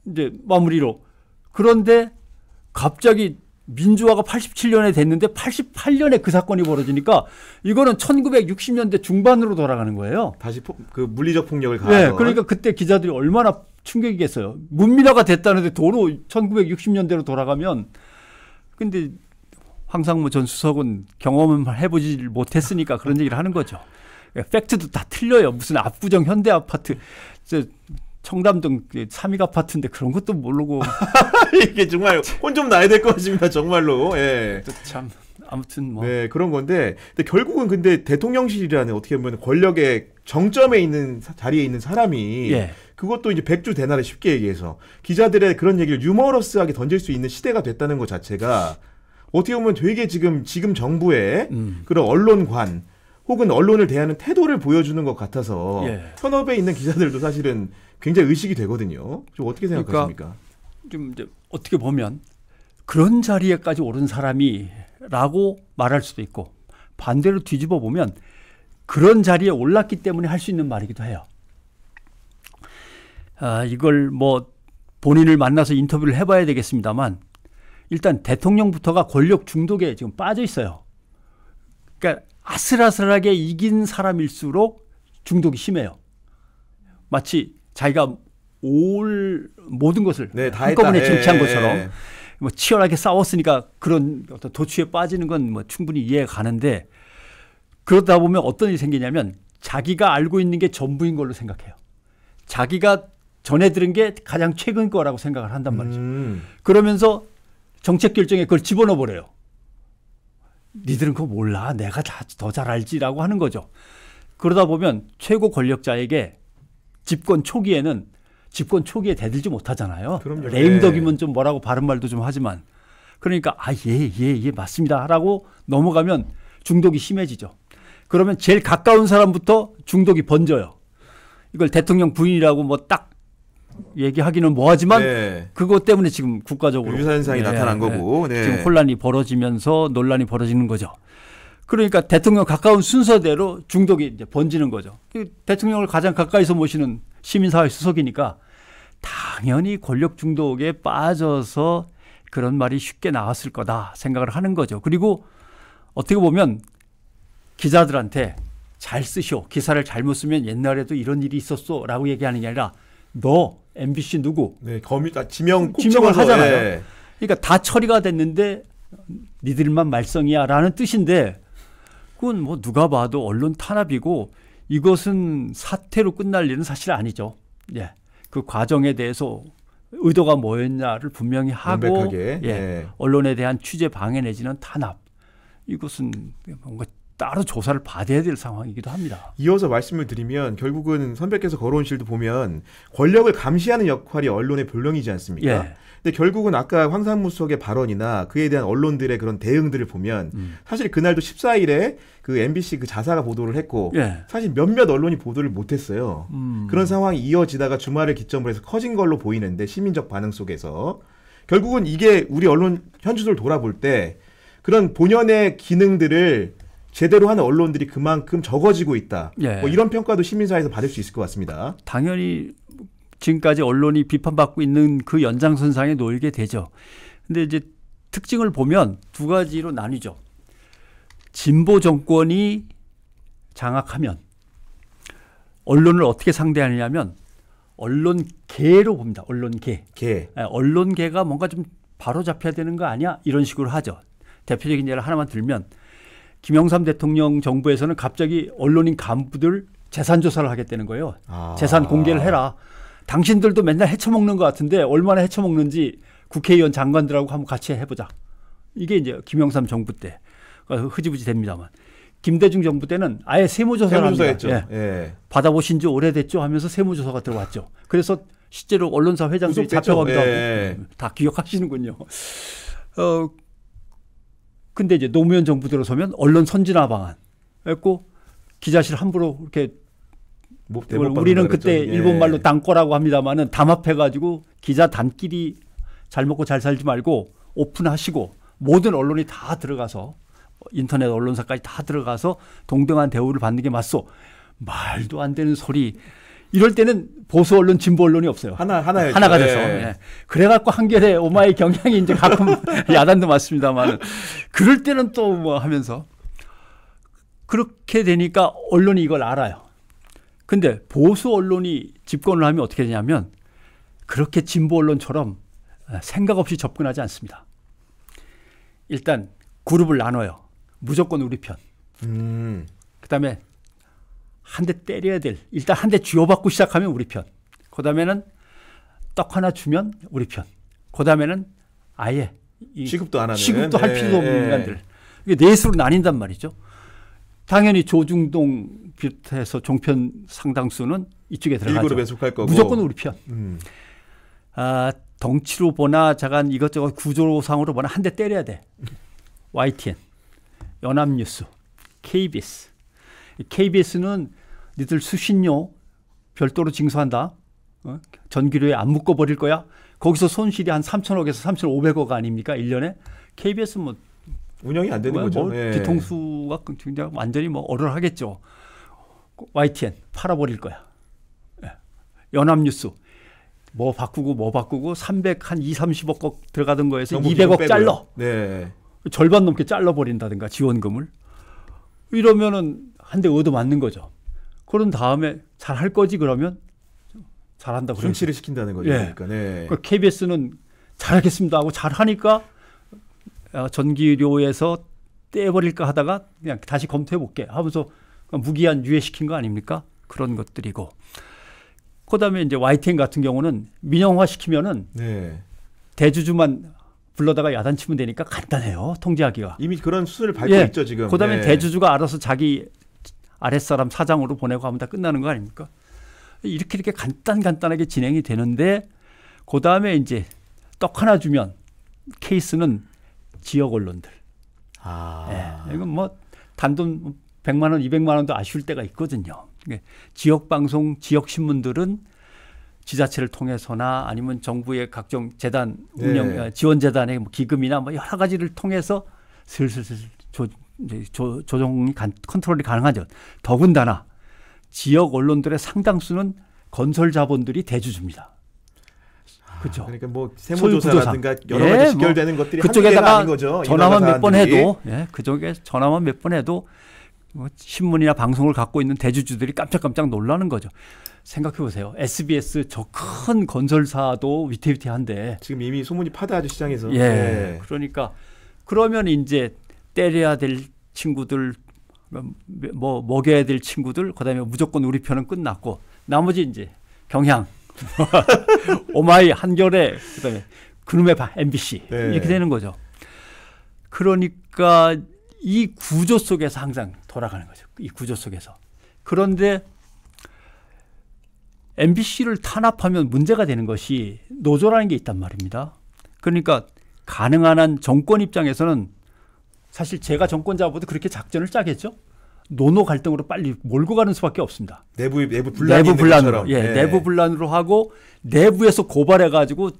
이제 마무리로 그런데 갑자기 민주화가 87년에 됐는데 88년에 그 사건이 벌어지니까 이거는 1960년대 중반으로 돌아가는 거예요. 다시 그 물리적 폭력을 가하던. 네, 그러니까 그때 기자들이 얼마나 충격이겠어요. 문민화가 됐다는데 도로 1960년대로 돌아가면 근데 황상무 전 수석은 경험을 해보지 못했으니까 그런 얘기를 하는 거죠. 팩트도 다 틀려요. 무슨 압구정 현대 아파트, 청담동 3익 아파트인데 그런 것도 모르고 이게 정말 혼 좀 나야 될 것 같습니다. 정말로. 예. 참 아무튼 뭐. 네, 그런 건데 근데 결국은 근데 대통령실이라는 어떻게 보면 권력의 정점에 있는 자리에 있는 사람이 그것도 이제 백주대나를 쉽게 얘기해서 기자들의 그런 얘기를 유머러스하게 던질 수 있는 시대가 됐다는 것 자체가 어떻게 보면 되게 지금 정부의 그런 언론관 혹은 언론을 대하는 태도를 보여주는 것 같아서 현업에 있는 기자들도 사실은 굉장히 의식이 되거든요. 좀 어떻게 생각하십니까? 그러니까 좀 이제 어떻게 보면 그런 자리에까지 오른 사람이라고 말할 수도 있고 반대로 뒤집어 보면 그런 자리에 올랐기 때문에 할 수 있는 말이기도 해요. 이걸 뭐 본인을 만나서 인터뷰를 해봐야 되겠습니다만 일단 대통령부터가 권력 중독에 지금 빠져 있어요. 그러니까 아슬아슬하게 이긴 사람일수록 중독이 심해요. 마치 자기가 모든 것을 한꺼번에 쟁취한 것처럼 뭐 치열하게 싸웠으니까 그런 어떤 도취에 빠지는 건 뭐 충분히 이해가 가는데 그러다 보면 어떤 일이 생기냐면 자기가 알고 있는 게 전부인 걸로 생각해요. 자기가 전해 들은 게 가장 최근 거라고 생각을 한단 말이죠. 그러면서 정책 결정에 그걸 집어넣어 버려요. 니들은 그거 몰라. 내가 더 잘 알지라고 하는 거죠. 그러다 보면 최고 권력자에게 집권 초기에 대들지 못하잖아요. 그럼요. 레임덕이면 좀 뭐라고 바른 말도 좀 하지만 그러니까 예 맞습니다 라고 넘어가면 중독이 심해지죠. 그러면 제일 가까운 사람부터 중독이 번져요. 이걸 대통령 부인이라고 뭐 딱 얘기하기는 뭐하지만 그것 때문에 지금 국가적으로 유사현상이 나타난 거고 지금 혼란이 벌어지면서 논란이 벌어지는 거죠. 그러니까 대통령 가까운 순서대로 중독이 이제 번지는 거죠. 대통령을 가장 가까이서 모시는 시민사회 수석이니까 당연히 권력 중독에 빠져서 그런 말이 쉽게 나왔을 거다 생각을 하는 거죠. 그리고 어떻게 보면 기자들한테 잘 쓰쇼. 기사를 잘못 쓰면 옛날에도 이런 일이 있었어 라고 얘기하는 게 아니라 너 MBC 누구? 네, 지명을 하잖아요. 그러니까 다 처리가 됐는데 니들만 말썽이야 라는 뜻인데 그건 뭐 누가 봐도 언론 탄압이고 이것은 사태로 끝날 일은 사실 아니죠. 그 과정에 대해서 의도가 뭐였냐를 분명히 하고 언론에 대한 취재 방해 내지는 탄압 이것은 뭔가 따로 조사를 받아야 될 상황이기도 합니다. 이어서 말씀을 드리면 결국은 선배께서 걸어온 실도 보면 권력을 감시하는 역할이 언론의 본령이지 않습니까? 예. 근데 결국은 아까 황상무석의 발언이나 그에 대한 언론들의 그런 대응들을 보면 사실 그날도 14일에 그 MBC 그 자사가 보도를 했고 예. 사실 몇몇 언론이 보도를 못했어요. 그런 상황이 이어지다가 주말을 기점으로 해서 커진 걸로 보이는데 시민적 반응 속에서 결국은 이게 우리 언론 현주소를 돌아볼 때 그런 본연의 기능들을 제대로 하는 언론들이 그만큼 적어지고 있다. 예. 뭐 이런 평가도 시민사회에서 받을 수 있을 것 같습니다. 당연히 지금까지 언론이 비판받고 있는 그 연장선상에 놓이게 되죠. 근데 이제 특징을 보면 두 가지로 나뉘죠. 진보 정권이 장악하면 언론을 어떻게 상대하느냐면 언론계로 봅니다. 언론계. 언론계가 뭔가 좀 바로 잡혀야 되는 거 아니야? 이런 식으로 하죠. 대표적인 예를 하나만 들면 김영삼 대통령 정부에서는 갑자기 언론인 간부들 재산 조사를 하겠다는 거예요. 재산 공개를 해라. 당신들도 맨날 헤쳐먹는 것 같은데 얼마나 헤쳐먹는지 국회의원 장관들하고 한번 같이 해보자. 이게 이제 김영삼 정부 때 흐지부지 됩니다만 김대중 정부 때는 아예 세무조사를 세무조사했죠. 합니다. 예. 받아보신 지 오래됐죠 하면서 세무조사가 들어왔죠. 그래서 실제로 언론사 회장들이 잡혀가기도 하고 다 기억하시는군요. 근데 이제 노무현 정부 들어서면 언론 선진화 방안 했고 기자실 함부로 이렇게 우리는 그때 일본 말로 땅꼬라고 합니다만은 담합해가지고 기자단끼리 잘 먹고 잘 살지 말고 오픈하시고 모든 언론이 다 들어가서 인터넷 언론사까지 다 들어가서 동등한 대우를 받는 게 맞소. 말도 안 되는 소리. 이럴 때는 보수 언론, 진보 언론이 없어요. 하나가 돼서. 예. 그래갖고 한겨레 오마이 경향이 이제 가끔 야단도 맞습니다만 그럴 때는 또 뭐 하면서 그렇게 되니까 언론이 이걸 알아요. 근데 보수 언론이 집권을 하면 어떻게 되냐면 그렇게 진보 언론처럼 생각 없이 접근하지 않습니다. 일단 그룹을 나눠요. 무조건 우리 편. 그다음에 한 대 때려야 될. 일단 한 대 쥐어받고 시작하면 우리 편. 그다음에는 떡 하나 주면 우리 편. 그다음에는 아예 취급도 안 하는. 취급도 할 필요도 없는 인간들. 이게 넷으로 나뉜단 말이죠. 당연히 조중동 비롯해서 종편 상당수는 이쪽에 들어가죠. 1그룹에 속할 거고. 무조건 우리 편. 덩치로 보나 자간 이것저것 구조상으로 보나 한 대 때려야 돼. YTN, 연합뉴스, KBS. KBS는 니들 수신료 별도로 징수한다. 전기료에 안 묶어버릴 거야. 거기서 손실이 한 3천억에서 3,500억 아닙니까? 1년에. KBS 뭐 운영이 안 되는 거죠. 뒤통수가 그냥 완전히 뭐 얼얼하겠죠. YTN 팔아버릴 거야. 연합뉴스 뭐 바꾸고 300 한 2~30억 들어가던 거에서 200억 잘라. 절반 넘게 잘라버린다든가 지원금을. 이러면은 한 대 얻어맞는 거죠. 그런 다음에 잘 할 거지 그러면 잘한다. 순치를 시킨다는 거죠. 그러니까 KBS는 잘하겠습니다 하고 잘하니까 전기료에서 떼버릴까 하다가 그냥 다시 검토해 볼게 하면서 무기한 유예시킨 거 아닙니까? 그런 것들이고. 그다음에 이제 YTN 같은 경우는 민영화 시키면은 대주주만 불러다가 야단치면 되니까 간단해요. 통제하기가. 이미 그런 수순을 밟고 있죠 지금. 그다음에 대주주가 알아서 자기 아랫사람 사장으로 보내고 하면 다 끝나는 거 아닙니까? 이렇게 간단하게 진행이 되는데 그다음에 이제 떡 하나 주면 케이스는 지역 언론들. 이건 뭐 단돈 100만 원, 200만 원도 아쉬울 때가 있거든요. 지역 방송, 지역 신문들은 지자체를 통해서나 아니면 정부의 각종 재단 운영, 지원 재단의 뭐 기금이나 뭐 여러 가지를 통해서 슬슬 조정이 컨트롤이 가능하죠. 더군다나 지역 언론들의 상당수는 건설 자본들이 대주주입니다. 그렇죠. 그러니까 뭐 세무조사라든가 여러 가지 직결되는 것들이 그쪽에다가 아닌 거죠. 전화만 몇 번 해도 그쪽에 전화만 몇 번 해도 뭐 신문이나 방송을 갖고 있는 대주주들이 깜짝깜짝 놀라는 거죠. 생각해 보세요. SBS 저 큰 건설사도 위태위태한데 지금 이미 소문이 파다하죠 시장에서. 그러니까 그러면 이제 때려야 될 친구들, 뭐 먹여야 될 친구들, 그다음에 무조건 우리 편은 끝났고 나머지 이제 경향, 오마이, 한겨레, 그다음에 그놈의 MBC 이렇게 되는 거죠. 그러니까 이 구조 속에서 항상 돌아가는 거죠. 이 구조 속에서. 그런데 MBC를 탄압하면 문제가 되는 것이 노조라는 게 있단 말입니다. 그러니까 가능한 한 정권 입장에서는 사실 제가 정권 잡아도 그렇게 작전을 짜겠죠. 노노 갈등으로 빨리 몰고 가는 수밖에 없습니다. 내부 분란으로. 예, 내부 분란으로 하고 내부에서 고발해가지고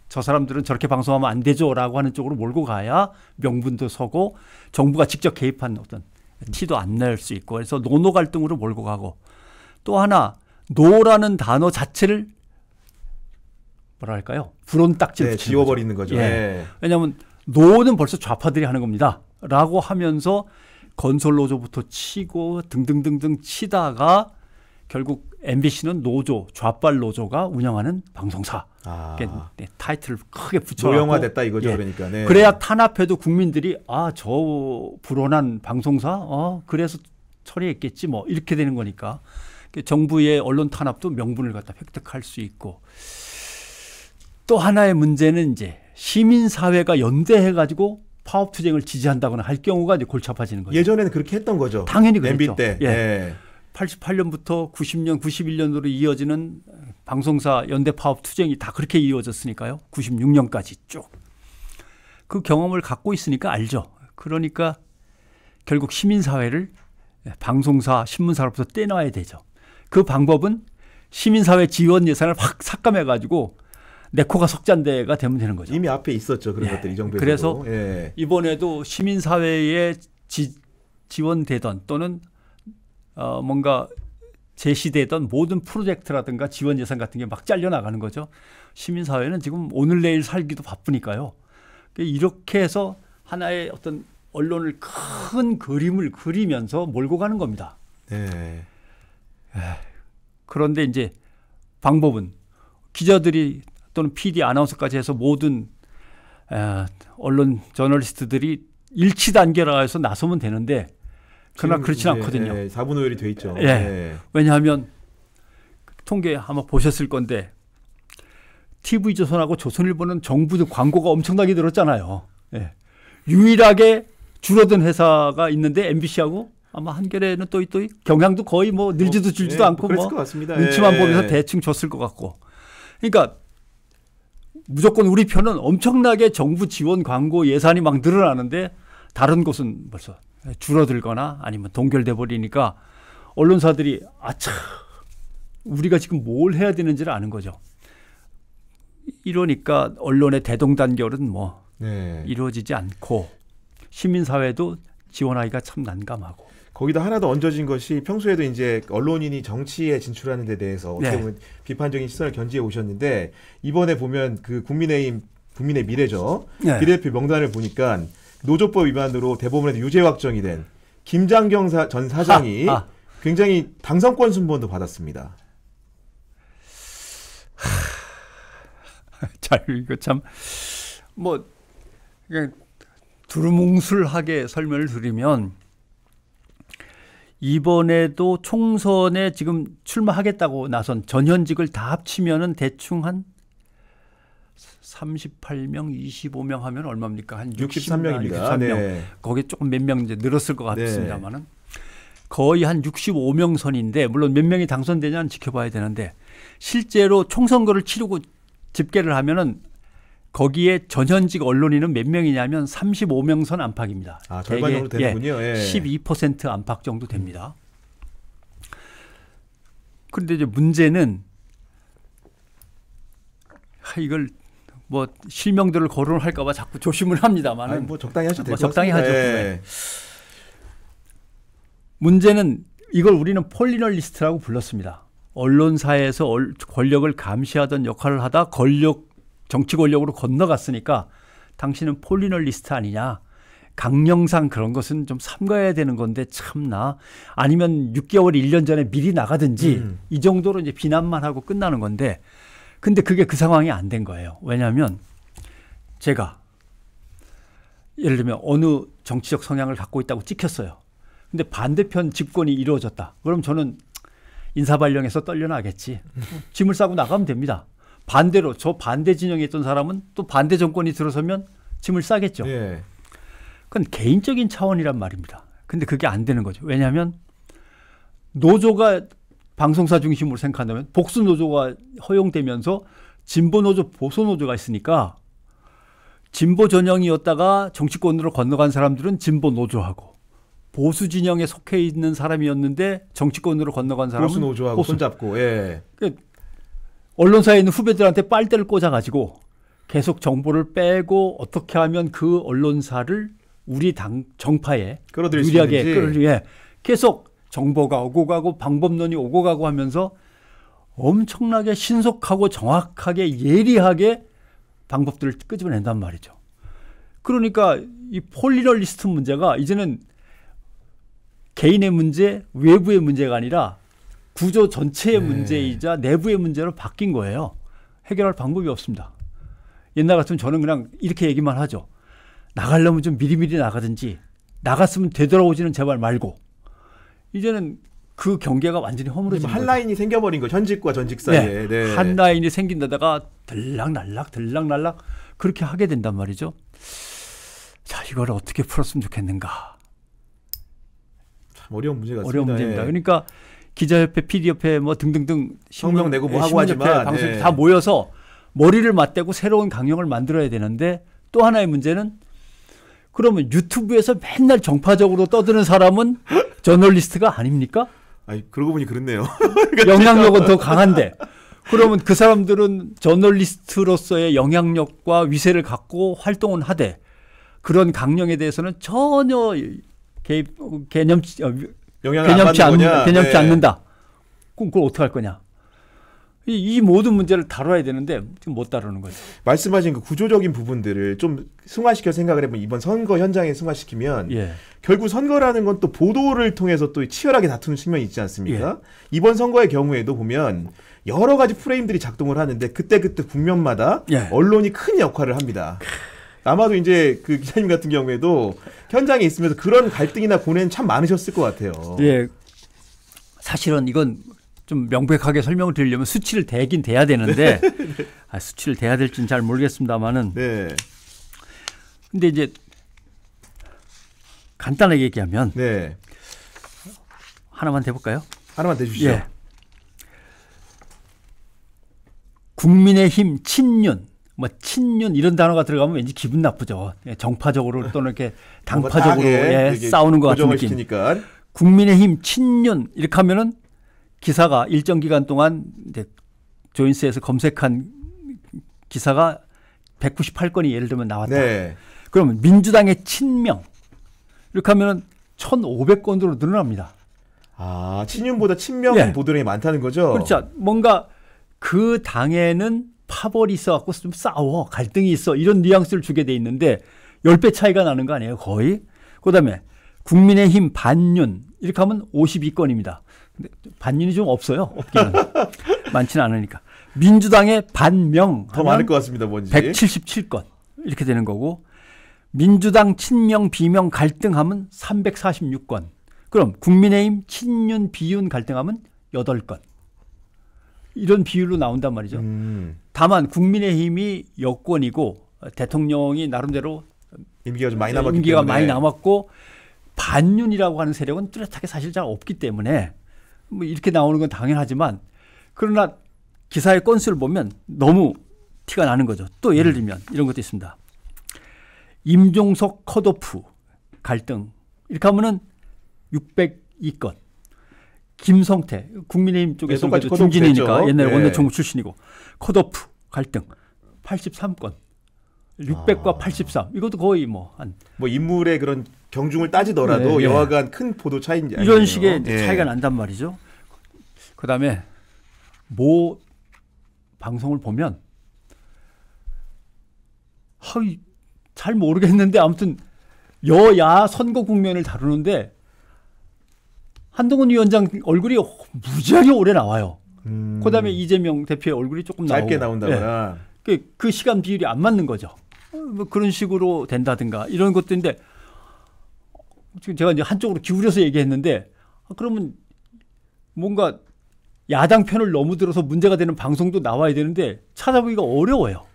저 사람들은 저렇게 방송하면 안 되죠라고 하는 쪽으로 몰고 가야 명분도 서고 정부가 직접 개입한 어떤 티도 안 낼 수 있고 그래서 노노 갈등으로 몰고 가고 또 하나 노라는 단어 자체를 뭐랄까요? 불온딱지를 지워버리는 거죠. 예. 왜냐하면 노는 벌써 좌파들이 하는 겁니다라고 하면서 건설노조부터 치고 등등등등 치다가 결국 MBC는 노조, 좌빨 노조가 운영하는 방송사. 타이틀을 크게 붙여놓고 노형화됐다 이거죠. 예. 그러니까. 네. 그래야 탄압해도 국민들이 저 불온한 방송사? 그래서 처리했겠지 뭐 이렇게 되는 거니까. 정부의 언론 탄압도 명분을 갖다 획득할 수 있고 또 하나의 문제는 이제 시민사회가 연대해가지고 파업투쟁을 지지한다거나 할 경우가 이제 골치 아파지는 거죠. 예전에는 그렇게 했던 거죠. 당연히 그랬죠. MB 때. 예. 예. 88년부터 90년, 91년으로 이어지는 방송사 연대 파업 투쟁이 다 그렇게 이어졌으니까요. 96년까지 쭉. 그 경험을 갖고 있으니까 알죠. 그러니까 결국 시민사회를 방송사, 신문사로부터 떼놔야 되죠. 그 방법은 시민사회 지원 예산을 확 삭감해가지고 내 코가 석잔대가 되면 되는 거죠. 이미 앞에 있었죠. 그런 것들 이 정부에서도. 그래서 이번에도 시민사회에 지원되던 또는 뭔가 제시되던 모든 프로젝트라든가 지원 예산 같은 게 막 잘려나가는 거죠. 시민사회는 지금 오늘 내일 살기도 바쁘니까요. 이렇게 해서 하나의 어떤 언론을 큰 그림을 그리면서 몰고 가는 겁니다. 네. 그런데 이제 방법은 기자들이 또는 PD 아나운서까지 해서 모든 언론 저널리스트들이 일치 단계라 해서 나서면 되는데 그러나 그렇지는 않거든요. 4분 오열이 돼 있죠. 예. 왜냐하면 통계 아마 보셨을 건데 TV조선하고 조선일보는 정부 광고가 엄청나게 늘었잖아요. 예. 유일하게 줄어든 회사가 있는데 MBC하고 아마 한겨레는 또 경향도 거의 뭐 늘지도 줄지도 않고 뭐 눈치만 보면서 대충 줬을 것 같고. 그러니까 무조건 우리 편은 엄청나게 정부 지원 광고 예산이 막 늘어나는데 다른 곳은 벌써 줄어들거나 아니면 동결돼 버리니까 언론사들이 아차 우리가 지금 뭘 해야 되는지를 아는 거죠. 이러니까 언론의 대동단결은 뭐 이루어지지 않고 시민사회도 지원하기가 참 난감하고. 거기다 하나 더 얹어진 것이 평소에도 이제 언론인이 정치에 진출하는 데 대해서 어떻게 보면 비판적인 시선을 견지해 오셨는데 이번에 보면 그 국민의 미래죠. 비례대표 명단을 보니까 노조법 위반으로 대법원에서 유죄 확정이 된 김장경 전 사장이 굉장히 당선권 순번도 받았습니다. 잘 이거 참 뭐 그냥 두루뭉술하게 설명을 드리면 이번에도 총선에 지금 출마하겠다고 나선 전현직을 다 합치면은 대충 한 38명, 25명 하면 얼마입니까? 한 63명입니다. 63명. 네. 거기에 조금 몇 명 이제 늘었을 것 같습니다만은 거의 한 65명 선인데 물론 몇 명이 당선되냐는 지켜봐야 되는데 실제로 총선거를 치르고 집계를 하면은 거기에 전현직 언론인은 몇 명이냐면 35명 선 안팎입니다. 절반 정도 되는군요. 12% 안팎 정도 됩니다. 그런데 이제 문제는 이걸 뭐 실명들을 거론할까 봐 자꾸 조심을 합니다만 뭐 적당히 하셔도 될 것 적당히 같습니다. 하죠. 문제는 이걸 우리는 폴리널리스트라고 불렀습니다. 언론사에서 권력을 감시하던 역할을 하다 정치 권력으로 건너갔으니까 당신은 폴리널리스트 아니냐. 강령상 그런 것은 좀 삼가야 되는 건데 참나. 아니면 6개월, 1년 전에 미리 나가든지 이 정도로 이제 비난만 하고 끝나는 건데 근데 그게 그 상황이 안 된 거예요. 왜냐하면 제가 예를 들면 어느 정치적 성향을 갖고 있다고 찍혔어요. 근데 반대편 집권이 이루어졌다. 그럼 저는 인사발령에서 떨려나겠지. 짐을 싸고 나가면 됩니다. 반대로 저 반대 진영에 있던 사람은 또 반대 정권이 들어서면 짐을 싸겠죠. 그건 개인적인 차원이란 말입니다. 근데 그게 안 되는 거죠. 왜냐하면 노조가 방송사 중심으로 생각한다면 복수 노조가 허용되면서 진보 노조, 보수 노조가 있으니까 진보 전형이었다가 정치권으로 건너간 사람들은 진보 노조하고 보수 진영에 속해 있는 사람이었는데 정치권으로 건너간 사람은 보수 노조하고 손잡고. 예. 그러니까 언론사에 있는 후배들한테 빨대를 꽂아가지고 계속 정보를 빼고 어떻게 하면 그 언론사를 우리 당 정파에 끌어들일 수 유리하게 있는지. 계속 정보가 오고 가고 방법론이 오고 가고 하면서 엄청나게 신속하고 정확하게 예리하게 방법들을 끄집어낸단 말이죠. 그러니까 이 폴리럴리스트 문제가 이제는 개인의 문제, 외부의 문제가 아니라 구조 전체의 문제이자 내부의 문제로 바뀐 거예요. 해결할 방법이 없습니다. 옛날 같으면 저는 그냥 이렇게 얘기만 하죠. 나가려면 좀 미리미리 나가든지 나갔으면 되돌아오지는 제발 말고. 이제는 그 경계가 완전히 허물어진 거죠. 한 라인이 생겨버린 거 현직과 전직 사이에. 네. 한 라인이 생긴다다가 들락날락 그렇게 하게 된단 말이죠. 자, 이걸 어떻게 풀었으면 좋겠는가. 참 어려운 문제 같습니다. 어려운 문제입니다. 그러니까 기자협회, PD협회 뭐 등등등 성명 내고 뭐 하고 하지만 방송이 다 모여서 머리를 맞대고 새로운 강령을 만들어야 되는데 또 하나의 문제는 그러면 유튜브에서 맨날 정파적으로 떠드는 사람은 저널리스트가 아닙니까? 아니, 그러고 보니 그렇네요. 영향력은 더 강한데 그러면 그 사람들은 저널리스트로서의 영향력과 위세를 갖고 활동은 하되 그런 강령에 대해서는 전혀 개념치 않는다. 그럼 그걸 어떻게 할 거냐? 이 모든 문제를 다뤄야 되는데 지금 못 다루는 거죠. 말씀하신 그 구조적인 부분들을 좀 승화시켜 생각을 해보면 이번 선거 현장에 승화시키면 결국 선거라는 건 또 보도를 통해서 또 치열하게 다투는 측면이 있지 않습니까? 이번 선거의 경우에도 보면 여러 가지 프레임들이 작동을 하는데 그때그때 국면마다 언론이 큰 역할을 합니다. 아마도 이제 그 기자님 같은 경우에도 현장에 있으면서 그런 갈등이나 고뇌는 참 많으셨을 것 같아요. 예. 사실은 이건 좀 명백하게 설명을 드리려면 수치를 대긴 대야 되는데 수치를 대야 될지는 잘 모르겠습니다만은. 네. 근데 이제 간단하게 얘기하면 하나만 대볼까요? 하나만 대주시죠. 국민의힘 친윤, 뭐 친윤 이런 단어가 들어가면 왠지 기분 나쁘죠. 정파적으로 또는 이렇게 당파적으로 싸우는 것 같은 느낌. 시키니까. 국민의힘 친윤 이렇게 하면은 기사가 일정 기간 동안 이제 조인스에서 검색한 기사가 198건이 예를 들면 나왔다. 그러면 민주당의 친명 이렇게 하면은 1,500건으로 늘어납니다. 아, 친윤보다 친명 보도량이 많다는 거죠? 그렇죠. 뭔가 그 당에는 파벌이 있어갖고 좀 싸워, 갈등이 있어 이런 뉘앙스를 주게 돼 있는데 10배 차이가 나는 거 아니에요, 거의? 그다음에 국민의힘 반윤 이렇게 하면 52건입니다. 근데 반윤이 좀 없어요. 없기는. 많지는 않으니까. 민주당의 반명 더 많을 것 같습니다. 뭔지. 177건 이렇게 되는 거고 민주당 친명 비명 갈등하면 346건. 그럼 국민의힘 친윤 비윤 갈등하면 8건. 이런 비율로 나온단 말이죠. 다만 국민의힘이 여권이고 대통령이 나름대로 임기가 좀 많이 남았기 임기가 때문에. 많이 남았고 반윤이라고 하는 세력은 뚜렷하게 사실 잘 없기 때문에 뭐 이렇게 나오는 건 당연하지만 그러나 기사의 건수를 보면 너무 티가 나는 거죠. 또 예를 들면 이런 것도 있습니다. 임종석 컷오프 갈등 이렇게 하면은 602건. 김성태 국민의힘 쪽에서 중진이니까 옛날에 원내총무 출신이고 컷오프 갈등 83건. 600과 83 이것도 거의 뭐 인물의 그런 경중을 따지더라도 여하간 큰 보도 차이인지 이런 식의 차이가 난단 말이죠. 그다음에 모 방송을 보면 잘 모르겠는데 아무튼 여야 선거 국면을 다루는데 한동훈 위원장 얼굴이 무지하게 오래 나와요. 그다음에 이재명 대표의 얼굴이 조금 짧게 나오고. 나온다거나 그 시간 비율이 안 맞는 거죠. 뭐 그런 식으로 된다든가 이런 것들인데 지금 제가 이제 한쪽으로 기울여서 얘기했는데 그러면 뭔가 야당 편을 너무 들어서 문제가 되는 방송도 나와야 되는데 찾아보기가 어려워요.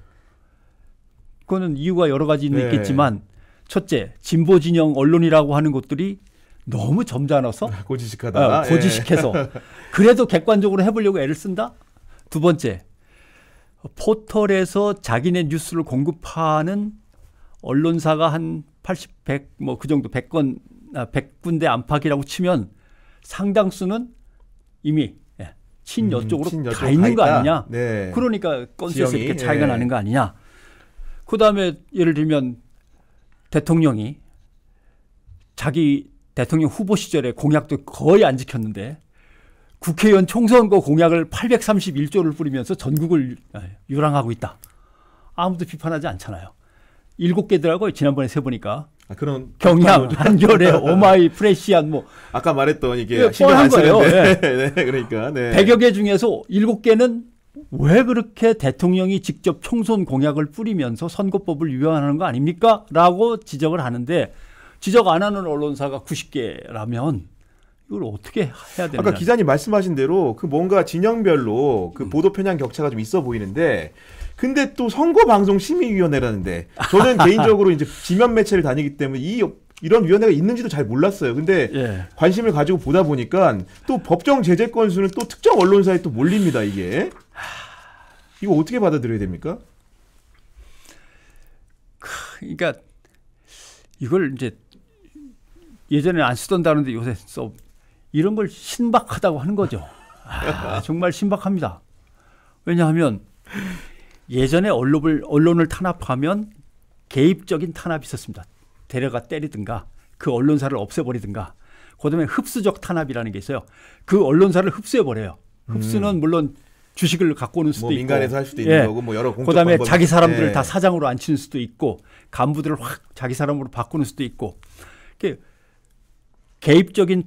그거는 이유가 여러 가지 있겠지만 첫째, 진보 진영 언론이라고 하는 것들이 너무 점잖아서 고지식하다. 고지식해서 그래도 객관적으로 해보려고 애를 쓴다. 두 번째, 포털에서 자기네 뉴스를 공급하는 언론사가 한 80, 100, 뭐 그 정도 100군데 안팎이라고 치면 상당수는 이미 친여 쪽으로 가 있는 거 아니냐. 네. 그러니까 건수에서 이렇게 차이가 나는 거 아니냐. 그다음에 예를 들면 대통령이 자기 대통령 후보 시절에 공약도 거의 안 지켰는데 국회의원 총선거 공약을 831조를 뿌리면서 전국을 유랑하고 있다. 아무도 비판하지 않잖아요. 7개더라고요. 지난번에 세보니까. 그런 경향, 한겨레, 오마이, 프레시안 뭐 아까 말했던 이게 뻔한 거예요. 네. 네. 그러니까 100여 개 중에서 7개는 왜 그렇게 대통령이 직접 총선 공약을 뿌리면서 선거법을 위반하는 거 아닙니까? 라고 지적을 하는데 지적 안 하는 언론사가 90개라면 이걸 어떻게 해야 되나? 아까 기자님 말씀하신 대로 그 뭔가 진영별로 그 보도 편향 격차가 좀 있어 보이는데 근데 또 선거방송심의위원회라는데 저는 개인적으로 이제 지면 매체를 다니기 때문에 이런 위원회가 있는지도 잘 몰랐어요. 근데 관심을 가지고 보다 보니까 또 법정 제재 건수는 또 특정 언론사에 또 몰립니다. 이게 이거 어떻게 받아들여야 됩니까? 그러니까 이걸 이제 예전에 안 쓰던 단어인데 요새 써 이런 걸 신박하다고 하는 거죠. 정말 신박합니다. 왜냐하면 예전에 언론을 탄압하면 개입적인 탄압이 있었습니다. 데려가 때리든가 그 언론사를 없애버리든가 그다음에 흡수적 탄압이라는 게 있어요. 그 언론사를 흡수해버려요. 흡수는 물론 주식을 갖고 오는 수도 뭐 있고 민간에서 할 수도 있는 거고 뭐 여러 공적 그다음에 방법이 자기 사람들을 다 사장으로 앉히는 수도 있고 간부들을 확 자기 사람으로 바꾸는 수도 있고 개입적인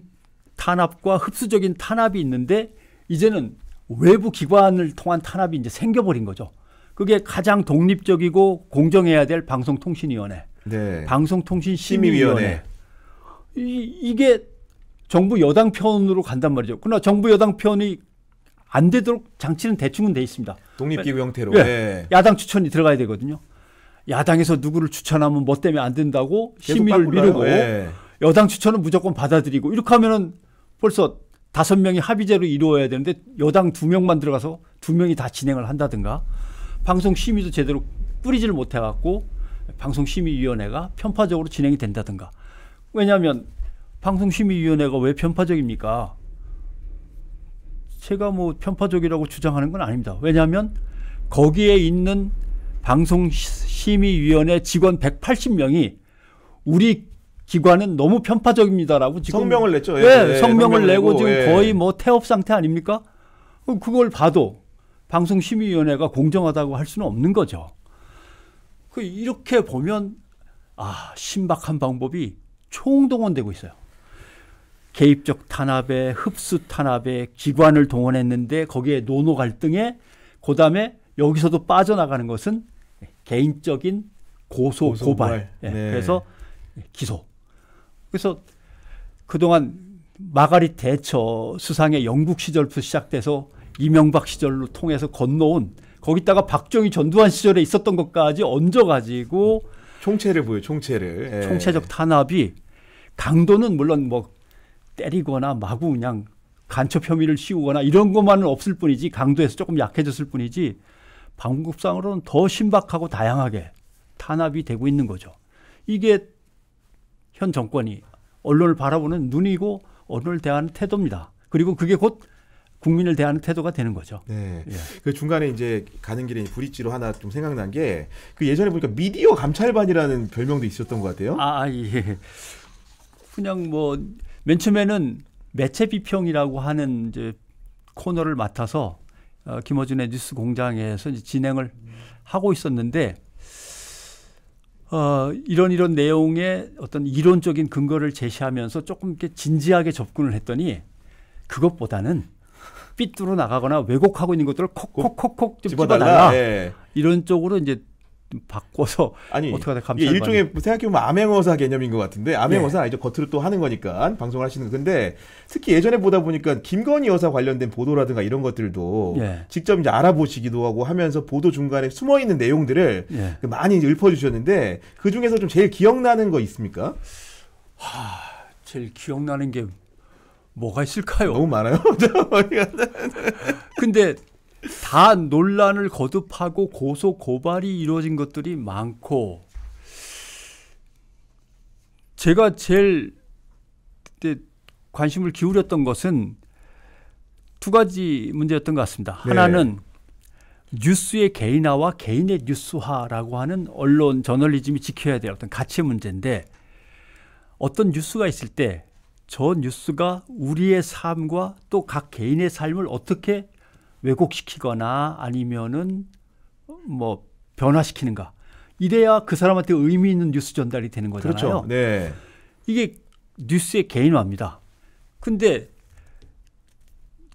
탄압과 흡수적인 탄압이 있는데 이제는 외부 기관을 통한 탄압이 이제 생겨버린 거죠. 그게 가장 독립적이고 공정해야 될 방송통신위원회, 방송통신심의위원회. 이게 정부 여당 편으로 간단 말이죠. 그러나 정부 여당 편이 안 되도록 장치는 대충은 돼 있습니다. 독립기구 형태로. 야당 추천이 들어가야 되거든요. 야당에서 누구를 추천하면 뭐 때문에 안 된다고 심의를 미루고 여당 추천은 무조건 받아들이고 이렇게 하면은 벌써 5명이 합의제로 이루어야 되는데 여당 2명만 들어가서 2명이 다 진행을 한다든가 방송심의도 제대로 뿌리지를 못해갖고 방송심의위원회가 편파적으로 진행이 된다든가. 왜냐하면 방송심의위원회가 왜 편파적입니까? 제가 뭐 편파적이라고 주장하는 건 아닙니다. 왜냐하면 거기에 있는 방송심의위원회 직원 180명이 우리 기관은 너무 편파적입니다라고 지금 성명을 냈죠. 성명을 내고 지금 거의 뭐 태업 상태 아닙니까? 그걸 봐도 방송심의위원회가 공정하다고 할 수는 없는 거죠. 이렇게 보면 신박한 방법이 총동원되고 있어요. 개입적 탄압에 흡수 탄압에 기관을 동원했는데 거기에 노노 갈등에 그다음에 여기서도 빠져나가는 것은 개인적인 고소 고발. 그래서 기소. 그래서 그동안 마가릿 대처 수상의 영국 시절부터 시작돼서 이명박 시절로 통해서 건너온 거기다가 박정희 전두환 시절에 있었던 것까지 얹어가지고 총체를 보여요. 총체를. 총체적 탄압이 강도는 물론 뭐 때리거나 마구 그냥 간첩 혐의를 씌우거나 이런 것만은 없을 뿐이지 강도에서 조금 약해졌을 뿐이지 방법상으로는 더 신박하고 다양하게 탄압이 되고 있는 거죠. 이게 현 정권이 언론을 바라보는 눈이고 언론을 대하는 태도입니다. 그리고 그게 곧 국민을 대하는 태도가 되는 거죠. 그 중간에 이제 가는 길에 브릿지로 하나 좀 생각난 게 그 예전에 보니까 미디어 감찰반이라는 별명도 있었던 것 같아요. 예. 그냥 뭐 맨 처음에는 매체 비평이라고 하는 이제 코너를 맡아서 김어준의 뉴스 공장에서 이제 진행을 하고 있었는데 이런 내용의 어떤 이론적인 근거를 제시하면서 조금 이렇게 진지하게 접근을 했더니 그것보다는 삐뚤어 나가거나 왜곡하고 있는 것들을 콕콕콕콕 좀 집어달라. 이런 쪽으로 이제 바꿔서 아니 어떻게 하다 이게 감찰 일종의 생각해보면 암행어사 개념인 것 같은데 암행어사 아니죠. 겉으로 또 하는 거니까 방송을 하시는 거. 근데 특히 예전에 보다 보니까 김건희 여사 관련된 보도라든가 이런 것들도 직접 이제 알아보시기도 하고 하면서 보도 중간에 숨어 있는 내용들을 많이 읊어주셨는데 그 중에서 좀 제일 기억나는 거 있습니까? 제일 기억나는 게 뭐가 있을까요? 너무 많아요. 근데 다 논란을 거듭하고 고소 고발이 이루어진 것들이 많고 제가 제일 그때 관심을 기울였던 것은 두 가지 문제였던 것 같습니다. 네. 하나는 뉴스의 개인화와 개인의 뉴스화라고 하는 언론 저널리즘이 지켜야 될 어떤 가치 문제인데 어떤 뉴스가 있을 때 저 뉴스가 우리의 삶과 또 각 개인의 삶을 어떻게 왜곡시키거나 아니면은 뭐 변화시키는가 이래야 그 사람한테 의미 있는 뉴스 전달이 되는 거잖아요. 그렇죠. 네. 이게 뉴스의 개인화입니다. 근데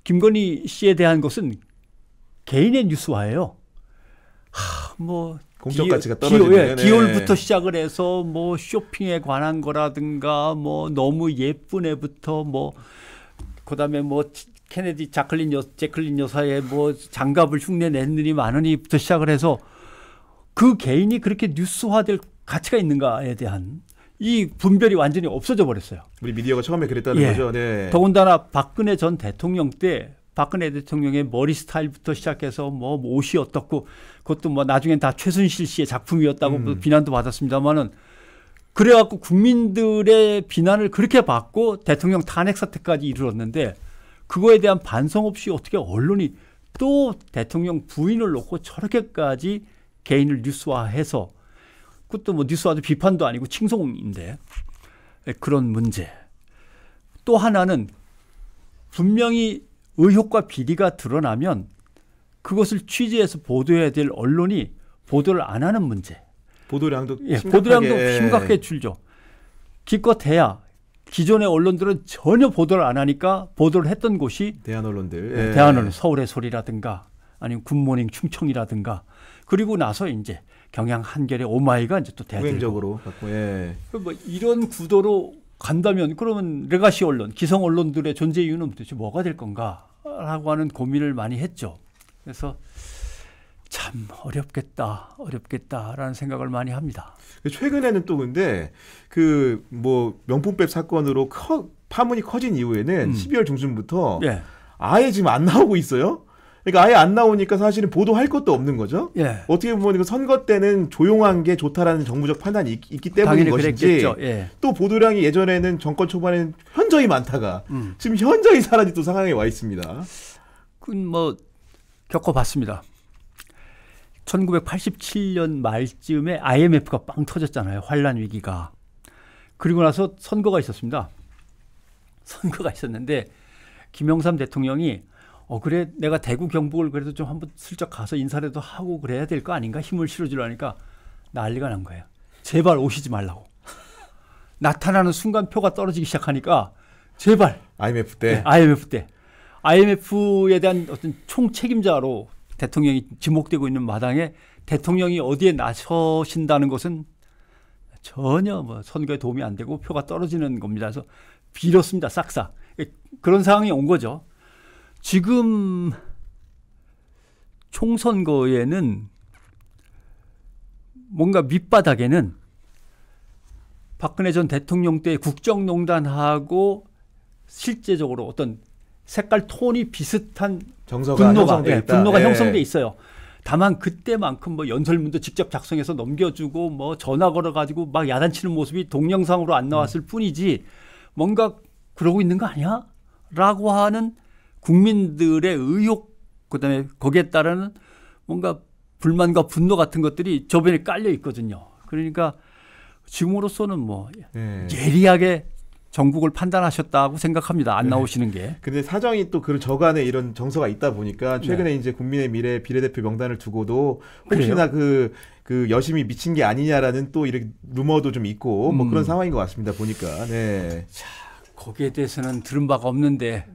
김건희 씨에 대한 것은 개인의 뉴스화예요. 뭐 공적 가치가 떨어지는 디올부터 시작을 해서 뭐 쇼핑에 관한 거라든가 뭐 너무 예쁜 애부터 뭐 그다음에 뭐 케네디 제클린 여사의 뭐 장갑을 흉내 냈느니 마느니부터 시작을 해서 그 개인이 그렇게 뉴스화될 가치가 있는가에 대한 이 분별이 완전히 없어져 버렸어요. 우리 미디어가 처음에 그랬다는 거죠. 네. 더군다나 박근혜 전 대통령 때 박근혜 대통령의 머리 스타일부터 시작해서 뭐 옷이 어떻고 그것도 뭐 나중엔 다 최순실 씨의 작품이었다고 비난도 받았습니다만은 그래갖고 국민들의 비난을 그렇게 받고 대통령 탄핵 사태까지 이르렀는데 그거에 대한 반성 없이 어떻게 언론이 또 대통령 부인을 놓고 저렇게까지 개인을 뉴스화해서 그것도 뭐 뉴스화도 비판도 아니고 칭송인데 그런 문제. 또 하나는 분명히 의혹과 비리가 드러나면 그것을 취재해서 보도해야 될 언론이 보도를 안 하는 문제. 보도량도 심각하게 줄죠. 기껏해야 기존의 언론들은 전혀 보도를 안 하니까 보도를 했던 곳이 대한 언론들, 대한언론 서울의 소리라든가 아니면 굿모닝 충청이라든가 그리고 나서 이제 경향 한겨레 오마이가 이제 또 대대적으로 갖고 뭐 이런 구도로 간다면 그러면 레가시 언론, 기성 언론들의 존재 이유는 도대체 뭐가 될 건가라고 하는 고민을 많이 했죠. 그래서 참 어렵겠다라는 생각을 많이 합니다. 최근에는 또 근데 그 뭐 명품백 사건으로 파문이 커진 이후에는 12월 중순부터 아예 지금 안 나오고 있어요. 그러니까 아예 안 나오니까 사실은 보도할 것도 없는 거죠. 어떻게 보면 선거 때는 조용한 게 좋다라는 정부적 판단이 있기 때문인 것인지 또 보도량이 예전에는 정권 초반에는 현저히 많다가 지금 현저히 사라진 또 상황에 와 있습니다. 그건 뭐 겪어봤습니다. 1987년 말쯤에 IMF가 빵 터졌잖아요. 환란 위기가. 그리고 나서 선거가 있었습니다. 선거가 있었는데 김영삼 대통령이 그래 내가 대구 경북을 그래도 좀 한번 슬쩍 가서 인사라도 하고 그래야 될 거 아닌가 힘을 실어주려니까 난리가 난 거예요. 제발 오시지 말라고. 나타나는 순간 표가 떨어지기 시작하니까 제발. IMF 때. IMF 때. IMF에 대한 어떤 총책임자로 대통령이 지목되고 있는 마당에 대통령이 어디에 나서신다는 것은 전혀 뭐 선거에 도움이 안 되고 표가 떨어지는 겁니다. 그래서 빌었습니다. 싹싹. 그런 상황이 온 거죠. 지금 총선거에는 뭔가 밑바닥에는 박근혜 전 대통령 때 국정농단하고 실제적으로 어떤 색깔 톤이 비슷한 분노가 형성돼 있어요. 다만 그때만큼 뭐 연설문도 직접 작성해서 넘겨주고 뭐 전화 걸어가지고 막 야단치는 모습이 동영상으로 안 나왔을 뿐이지 뭔가 그러고 있는 거 아니야? 라고 하는 국민들의 의혹 그다음에 거기에 따르는 뭔가 불만과 분노 같은 것들이 저변에 깔려 있거든요. 그러니까 지금으로서는 뭐 예리하게 정국을 판단하셨다고 생각합니다. 안 나오시는 게. 근데 사정이 또 그런 저간에 이런 정서가 있다 보니까 최근에 이제 국민의 미래 비례대표 명단을 두고도 혹시나 그 여심이 미친 게 아니냐라는 또 이렇게 루머도 좀 있고 뭐 그런 상황인 것 같습니다. 보니까. 네. 자, 거기에 대해서는 들은 바가 없는데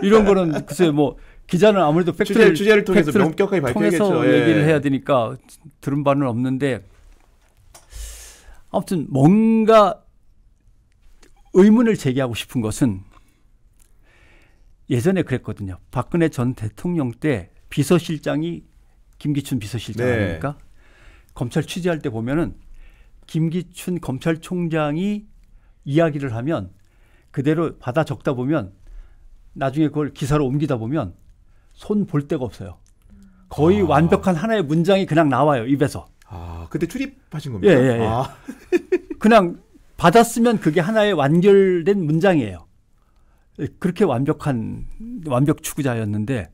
이런 거는 글쎄 뭐 기자는 아무래도 팩트를 취재를 통해서 명격하게 밝혀야겠죠. 얘기를 해야 되니까 들은 바는 없는데 아무튼 뭔가 의문을 제기하고 싶은 것은 예전에 그랬거든요. 박근혜 전 대통령 때 비서실장이 김기춘 비서실장 아닙니까? 검찰 취재할 때 보면은 김기춘 검찰총장이 이야기를 하면 그대로 받아 적다 보면 나중에 그걸 기사로 옮기다 보면 손 볼 데가 없어요. 거의 완벽한 하나의 문장이 그냥 나와요, 입에서. 그때 출입하신 겁니까? 예. 그냥 받았으면 그게 하나의 완결된 문장이에요. 그렇게 완벽 추구자였는데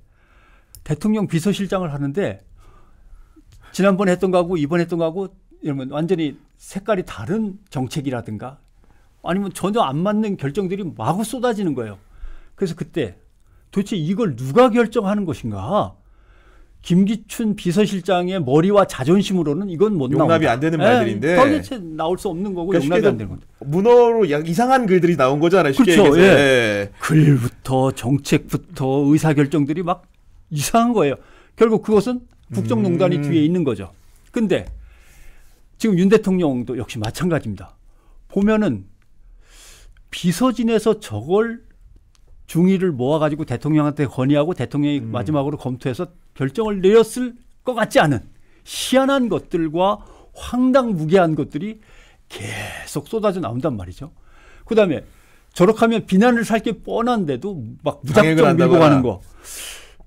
대통령 비서실장을 하는데 지난번에 했던 거하고 이번에 했던 거하고 이러면 완전히 색깔이 다른 정책이라든가 아니면 전혀 안 맞는 결정들이 마구 쏟아지는 거예요. 그래서 그때 도대체 이걸 누가 결정하는 것인가? 김기춘 비서실장의 머리와 자존심으로는 이건 못 나온다. 용납이 안 되는 말들인데. 도대체 나올 수 없는 거고 그러니까 용납이 안 되는 건데. 문어로 이상한 글들이 나온 거잖아요. 쉽게 그렇죠. 얘기해서. 예. 글부터 정책부터 의사결정들이 막 이상한 거예요. 결국 그것은 국정농단이 뒤에 있는 거죠. 근데 지금 윤 대통령도 역시 마찬가지입니다. 보면은 비서진에서 저걸 중의를 모아가지고 대통령한테 건의하고 대통령이 마지막으로 검토해서 결정을 내렸을 것 같지 않은 희한한 것들과 황당무계한 것들이 계속 쏟아져 나온단 말이죠. 그다음에 저렇게 하면 비난을 살 게 뻔한데도 막 무작정 밀고 가는 거.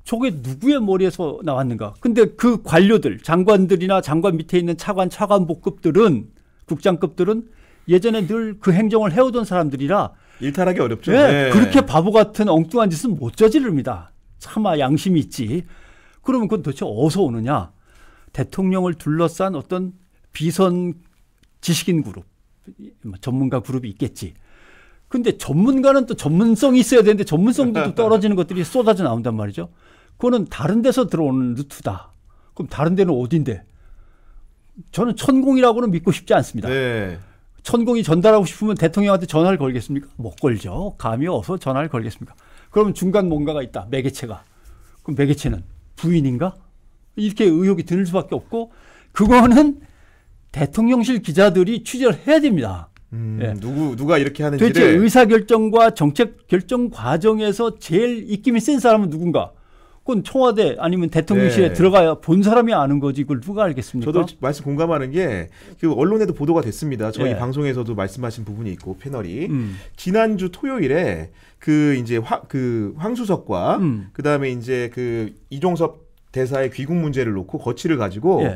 저게 누구의 머리에서 나왔는가. 근데 그 관료들, 장관들이나 장관 밑에 있는 차관, 차관복급들은 국장급들은 예전에 늘 그 행정을 해오던 사람들이라 일탈하기 어렵죠. 네. 그렇게 바보 같은 엉뚱한 짓은 못 저지릅니다. 차마 양심이 있지. 그러면 그건 도대체 어디서 오느냐. 대통령을 둘러싼 어떤 비선 지식인 그룹, 전문가 그룹이 있겠지. 근데 전문가는 또 전문성이 있어야 되는데 전문성도 또 떨어지는 것들이 쏟아져 나온단 말이죠. 그거는 다른 데서 들어오는 루트다. 그럼 다른 데는 어딘데? 저는 천공이라고는 믿고 싶지 않습니다. 네. 천공이 전달하고 싶으면 대통령한테 전화를 걸겠습니까? 못 걸죠. 감이 어서 전화를 걸겠습니까? 그러면 중간 뭔가가 있다. 매개체가. 그럼 매개체는 부인인가? 이렇게 의혹이 드는 수밖에 없고 그거는 대통령실 기자들이 취재를 해야 됩니다. 예. 누가 이렇게 하는지를. 도대체 의사결정과 정책 결정 과정에서 제일 입김이 센 사람은 누군가? 그건 청와대 아니면 대통령실에 들어가야 본 사람이 아는 거지 그걸 누가 알겠습니까? 저도 말씀 공감하는 게 그 언론에도 보도가 됐습니다. 저희 방송에서도 말씀하신 부분이 있고 패널이 지난주 토요일에 그 이제 그 황수석과 그다음에 이제 그 이종섭 대사의 귀국 문제를 놓고 거취를 가지고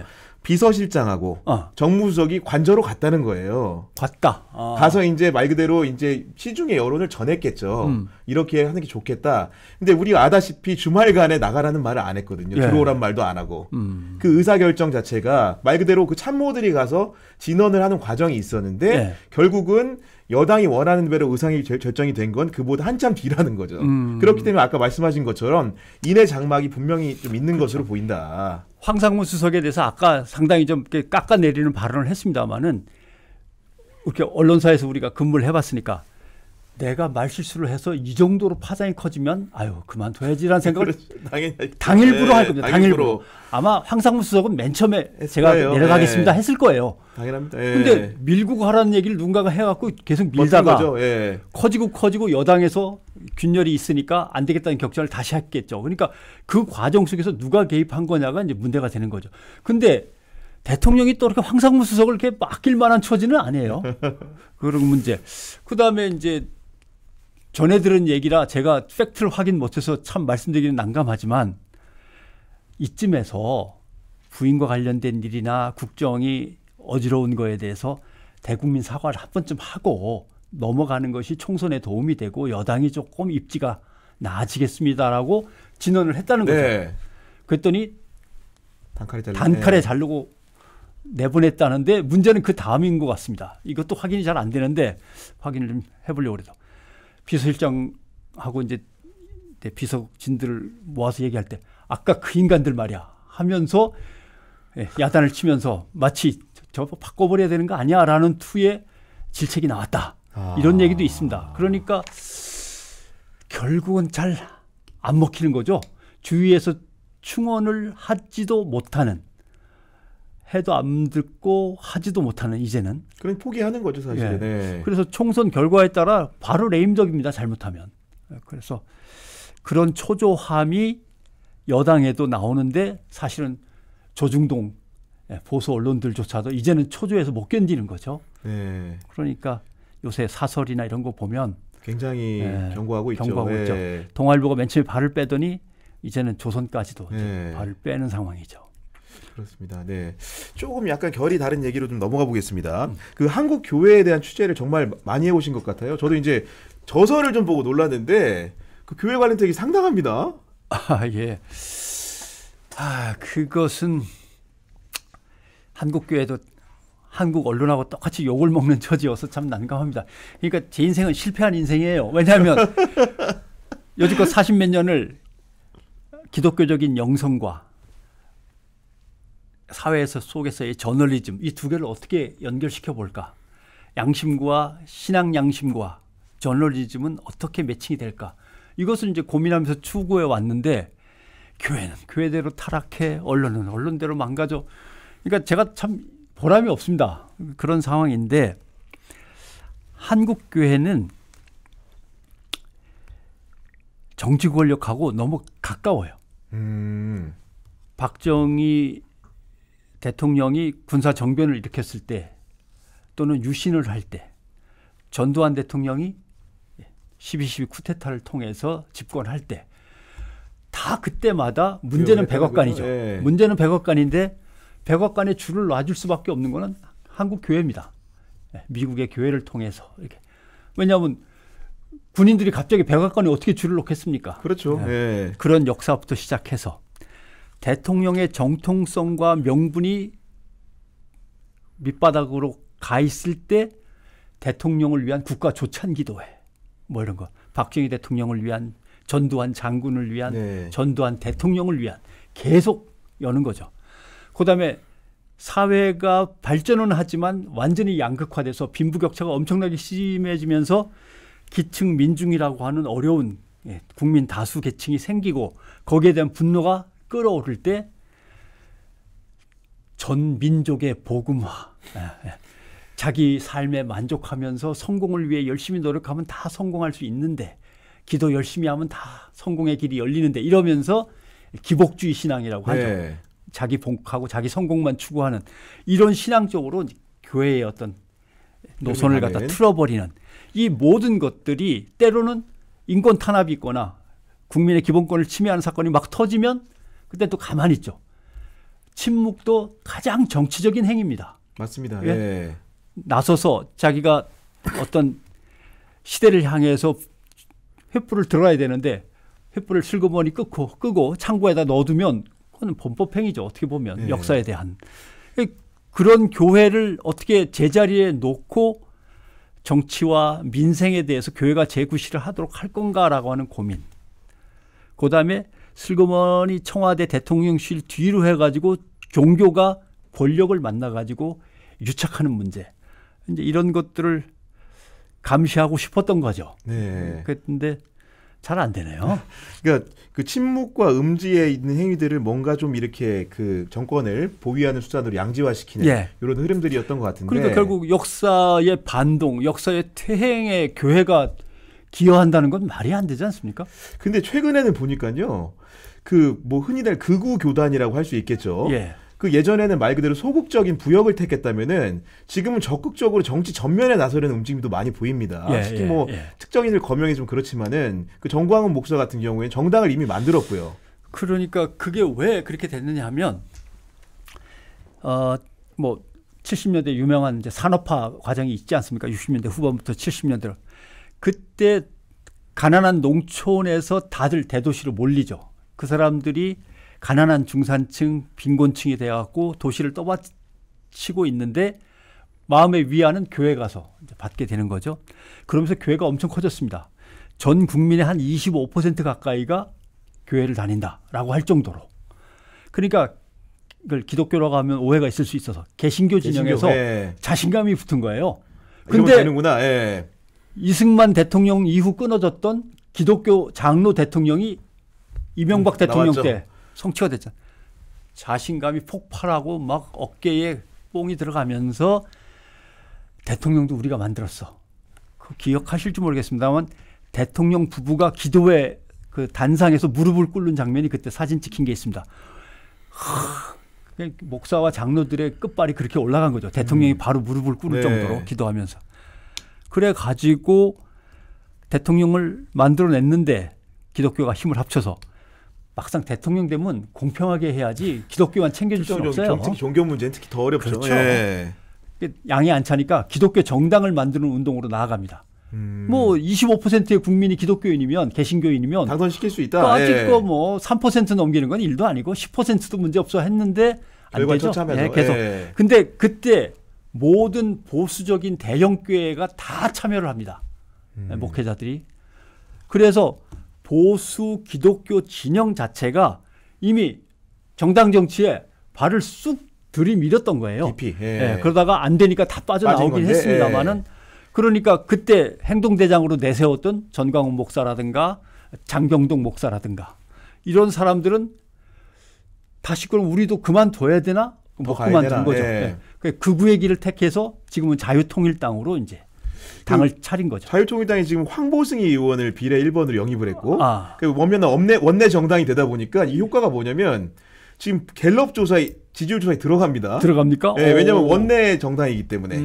비서실장하고 정무수석이 관저로 갔다는 거예요. 갔다. 가서 이제 말 그대로 이제 시중의 여론을 전했겠죠. 이렇게 하는 게 좋겠다. 근데 우리가 아다시피 주말간에 나가라는 말을 안 했거든요. 들어오란 말도 안 하고. 그 의사결정 자체가 말 그대로 그 참모들이 가서 진언을 하는 과정이 있었는데 결국은 여당이 원하는 대로 의상이 결정이 된 건 그보다 한참 뒤라는 거죠. 그렇기 때문에 아까 말씀하신 것처럼 인해 장막이 분명히 좀 있는 것으로 보인다. 황상무 수석에 대해서 아까 상당히 좀 깎아내리는 발언을 했습니다마는 이렇게 언론사에서 우리가 근무를 해봤으니까 내가 말실수를 해서 이 정도로 파장이 커지면 아유 그만둬야지라는 생각을 당일부로 할 겁니다. 당일부로. 아마 황상무 수석은 맨 처음에 제가 내려가겠습니다 했을 거예요. 당연합니다. 근데 밀고 가라는 얘기를 누군가가 해갖고 계속 밀다가 커지고 여당에서 균열이 있으니까 안 되겠다는 결정을 다시 했겠죠. 그러니까 그 과정 속에서 누가 개입한 거냐가 이제 문제가 되는 거죠. 근데 대통령이 또 이렇게 황상무 수석을 이렇게 맡길 만한 처지는 아니에요. 그런 문제. 그 다음에 이제 전해 들은 얘기라 제가 팩트를 확인 못해서 참 말씀드리기는 난감하지만 이쯤에서 부인과 관련된 일이나 국정이 어지러운 거에 대해서 대국민 사과를 한 번쯤 하고 넘어가는 것이 총선에 도움이 되고 여당이 조금 입지가 나아지겠습니다라고 진언을 했다는 거죠. 그랬더니 단칼에 자르고 내보냈다는데 문제는 그 다음인 것 같습니다. 이것도 확인이 잘 안 되는데 확인을 좀 해보려고 그래도. 비서실장하고 이제 비서진들을 모아서 얘기할 때 아까 그 인간들 말이야 하면서 야단을 치면서 마치 저거 바꿔버려야 되는 거 아니야 라는 투의 질책이 나왔다. 이런 얘기도 있습니다. 그러니까 결국은 잘 안 먹히는 거죠. 주위에서 충원을 하지도 못하는, 해도 안 듣고 하지도 못하는 이제는. 그럼 포기하는 거죠 사실은. 네. 그래서 총선 결과에 따라 바로 레임덕입니다. 잘못하면. 그래서 그런 초조함이 여당에도 나오는데 사실은 조중동 보수 언론들조차도 이제는 초조해서 못 견디는 거죠. 네. 그러니까 요새 사설이나 이런 거 보면 굉장히 경고하고 있죠. 경고하고 있죠. 동아일보가 맨 처음에 발을 빼더니 이제는 조선까지도 발을 빼는 상황이죠. 그렇습니다. 네. 조금 약간 결이 다른 얘기로 좀 넘어가 보겠습니다. 그 한국 교회에 대한 취재를 정말 많이 해오신 것 같아요. 저도 이제 저서를 좀 보고 놀랐는데 그 교회 관련 책이 상당합니다. 예. 그것은 한국 교회도 한국 언론하고 똑같이 욕을 먹는 처지여서 참 난감합니다. 그러니까 제 인생은 실패한 인생이에요. 왜냐하면 여지껏 40몇 년을 기독교적인 영성과 사회에서 속에서의 저널리즘 이 두 개를 어떻게 연결시켜 볼까? 양심과 신앙 양심과 저널리즘은 어떻게 매칭이 될까? 이것을 이제 고민하면서 추구해 왔는데 교회는 교회대로 타락해, 언론은 언론대로 망가져. 그러니까 제가 참 보람이 없습니다. 그런 상황인데 한국 교회는 정치 권력하고 너무 가까워요. 박정희 대통령이 군사 정변을 일으켰을 때 또는 유신을 할 때 전두환 대통령이 12.12 쿠데타를 통해서 집권할 때 다 그때마다 문제는 백악관이죠. 네. 문제는 백악관인데 백악관에 줄을 놔줄 수밖에 없는 거는 한국 교회입니다. 미국의 교회를 통해서 이렇게. 왜냐하면 군인들이 갑자기 백악관에 어떻게 줄을 놓겠습니까? 그렇죠. 네. 그런 역사부터 시작해서 대통령의 정통성과 명분이 밑바닥으로 가 있을 때 대통령을 위한 국가 조찬 기도회 뭐 이런 거. 박정희 대통령을 위한, 전두환 장군을 위한, 전두환 대통령을 위한 계속 여는 거죠. 그다음에 사회가 발전은 하지만 완전히 양극화돼서 빈부격차가 엄청나게 심해지면서 기층 민중이라고 하는 어려운 국민 다수 계층이 생기고 거기에 대한 분노가 끌어오를 때 전 민족의 복음화, 자기 삶에 만족하면서 성공을 위해 열심히 노력하면 다 성공할 수 있는데 기도 열심히 하면 다 성공의 길이 열리는데 이러면서 기복주의 신앙이라고 하죠. 자기 복하고 자기 성공만 추구하는 이런 신앙적으로 교회의 어떤 노선을 갖다 틀어버리는 이 모든 것들이 때로는 인권 탄압이 있거나 국민의 기본권을 침해하는 사건이 막 터지면 그때 또 가만히 있죠. 침묵도 가장 정치적인 행위입니다. 맞습니다. 예? 나서서 자기가 어떤 시대를 향해서 횃불을 들어야 되는데 횃불을 슬그머니 끄고 창고에다 넣어두면 그건 범법행위죠. 어떻게 보면 역사에 대한. 그런 교회를 어떻게 제자리에 놓고 정치와 민생에 대해서 교회가 재구실을 하도록 할 건가라고 하는 고민. 그다음에 슬그머니 청와대 대통령실 뒤로 해가지고 종교가 권력을 만나가지고 유착하는 문제. 이제 이런 것들을 감시하고 싶었던 거죠. 그런데 잘 안 되네요. 그러니까 그 침묵과 음지에 있는 행위들을 뭔가 좀 이렇게 그 정권을 보위하는 수단으로 양지화시키는 이런 흐름들이었던 것 같은데. 그러니까 결국 역사의 반동, 역사의 퇴행에 교회가 기여한다는 건 말이 안 되지 않습니까? 근데 최근에는 보니까요. 그 뭐 흔히들 극우 교단이라고 할 수 있겠죠. 그 예전에는 말 그대로 소극적인 부역을 택했다면은 지금은 적극적으로 정치 전면에 나서려는 움직임도 많이 보입니다. 특히 뭐 특정인을 거명이 좀 그렇지만은 그 정광훈 목사 같은 경우에는 정당을 이미 만들었고요. 그러니까 그게 왜 그렇게 됐느냐 하면 뭐 70년대 유명한 이제 산업화 과정이 있지 않습니까? 60년대 후반부터 70년대 그때 가난한 농촌에서 다들 대도시로 몰리죠. 그 사람들이 가난한 중산층, 빈곤층이 되어갖고 도시를 떠받치고 있는데 마음의 위안은 교회 가서 이제 받게 되는 거죠. 그러면서 교회가 엄청 커졌습니다. 전 국민의 한 25% 가까이가 교회를 다닌다라고 할 정도로. 그러니까 이걸 기독교라고 하면 오해가 있을 수 있어서 개신교 진영에서 자신감이 붙은 거예요. 근데 되는구나. 이승만 대통령 이후 끊어졌던 기독교 장로 대통령이 이명박 대통령 나왔죠. 때 성취가 됐잖아요. 자신감이 폭발하고 막 어깨에 뽕이 들어가면서 대통령도 우리가 만들었어. 그 기억하실지 모르겠습니다만 대통령 부부가 기도회 그 단상에서 무릎을 꿇는 장면이 그때 사진 찍힌 게 있습니다. 목사와 장로들의 끝발이 그렇게 올라간 거죠. 대통령이 바로 무릎을 꿇을 정도로 기도하면서. 그래 가지고 대통령을 만들어냈는데 기독교가 힘을 합쳐서 막상 대통령 되면 공평하게 해야지 기독교만 챙겨줄 수는 없어요. 특히 종교 문제는 특히 더 어렵죠. 그렇죠. 예. 양이 안 차니까 기독교 정당을 만드는 운동으로 나아갑니다. 뭐 25%의 국민이 기독교인이면 개신교인이면 당선시킬 수 있다. 또 아직 뭐 3% 넘기는 건 일도 아니고 10%도 문제 없어 했는데 안 되죠. 예, 계속. 근데 그때 모든 보수적인 대형 교회가 다 참여를 합니다. 목회자들이. 그래서 보수 기독교 진영 자체가 이미 정당 정치에 발을 쑥 들이밀었던 거예요. 깊이. 예, 그러다가 안 되니까 다 빠져나오긴 했습니다만은 그러니까 그때 행동대장으로 내세웠던 전광훈 목사라든가 장경동 목사라든가 이런 사람들은 다시 그럼 우리도 그만둬야 되나? 뭐 그만둔 거죠. 예. 극우의 길을 택해서 지금은 자유통일당으로 이제 당을 차린 거죠. 자유통일당이 지금 황보승희 의원을 비례 1번으로 영입을 했고 원내 정당이 되다 보니까 이 효과가 뭐냐면 지금 갤럽 조사에 지지율 조사에 들어갑니다. 들어갑니까? 네, 왜냐하면 원내 정당이기 때문에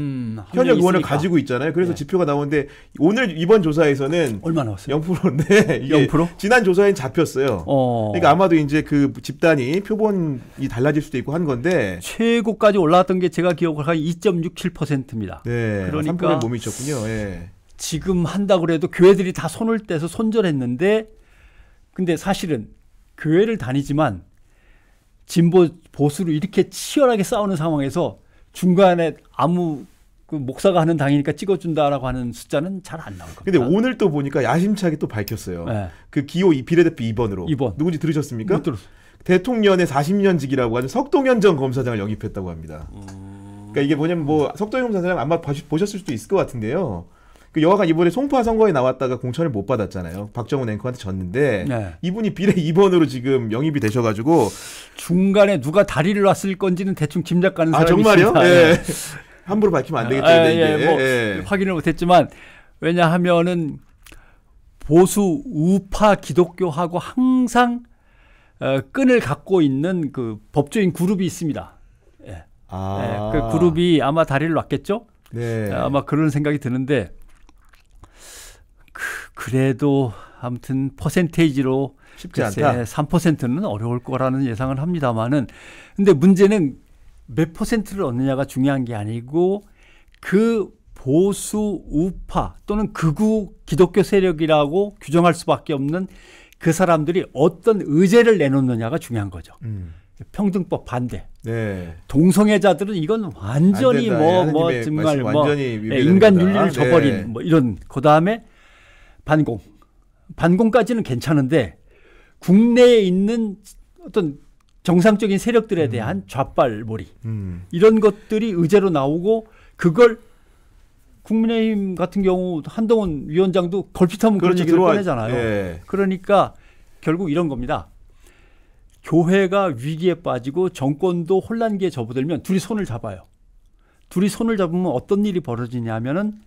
현역 의원을 가지고 있잖아요. 그래서 지표가 나오는데 오늘 이번 조사에서는 얼마 나왔어요? 0%인데 이게 0%? 지난 조사엔 잡혔어요. 그러니까 아마도 이제 그 집단이 표본이 달라질 수도 있고 한 건데 최고까지 올라왔던 게 제가 기억을 한 2.67%입니다. 네, 그러니까 3%에 몸이 쳤군요. 네. 지금 한다 그래도 교회들이 다 손을 떼서 손절했는데 근데 사실은 교회를 다니지만 진보 보수로 이렇게 치열하게 싸우는 상황에서 중간에 아무 그 목사가 하는 당이니까 찍어준다라고 하는 숫자는 잘 안 나올 겁니다. 근데 오늘 또 보니까 야심차게 또 밝혔어요. 네. 그 기호 비례대표 2번으로 2번. 누군지 들으셨습니까? 못 들었어요. 대통령의 40년직이라고 하는 석동현 전 검사장을 영입했다고 합니다. 그러니까 이게 뭐냐면 뭐 석동현 검사장 아마 보셨을 수도 있을 것 같은데요. 그 여하간 이번에 송파 선거에 나왔다가 공천을 못 받았잖아요. 박정훈 앵커한테 졌는데 네. 이분이 비례 2번으로 지금 영입이 되셔가지고 중간에 누가 다리를 놨을 건지는 대충 짐작 가는 사람이 정말요? 있습니다. 예. 함부로 밝히면 안 되겠다. 이게. 확인을 못했지만 왜냐하면은 보수 우파 기독교하고 항상 끈을 갖고 있는 그 법조인 그룹이 있습니다. 예. 그 그룹이 아마 다리를 놨겠죠? 네. 아마 그런 생각이 드는데 그래도 아무튼 퍼센테이지로 쉽지 않다. 3%는 어려울 거라는 예상을 합니다만은 근데 문제는 몇 퍼센트를 얻느냐가 중요한 게 아니고 그 보수 우파 또는 극우 기독교 세력이라고 규정할 수밖에 없는 그 사람들이 어떤 의제를 내놓느냐가 중요한 거죠. 평등법 반대. 네. 동성애자들은 이건 완전히 정말 인간 윤리를 저버린 이런 그다음에 반공까지는 괜찮은데 국내에 있는 어떤 정상적인 세력들에 대한 좌빨몰이 이런 것들이 의제로 나오고 그걸 국민의힘 같은 경우 한동훈 위원장도 걸핏하면 그런 얘기를 꺼내잖아요. 예. 그러니까 결국 이런 겁니다. 교회가 위기에 빠지고 정권도 혼란기에 접어들면 둘이 손을 잡아요. 둘이 손을 잡으면 어떤 일이 벌어지냐면은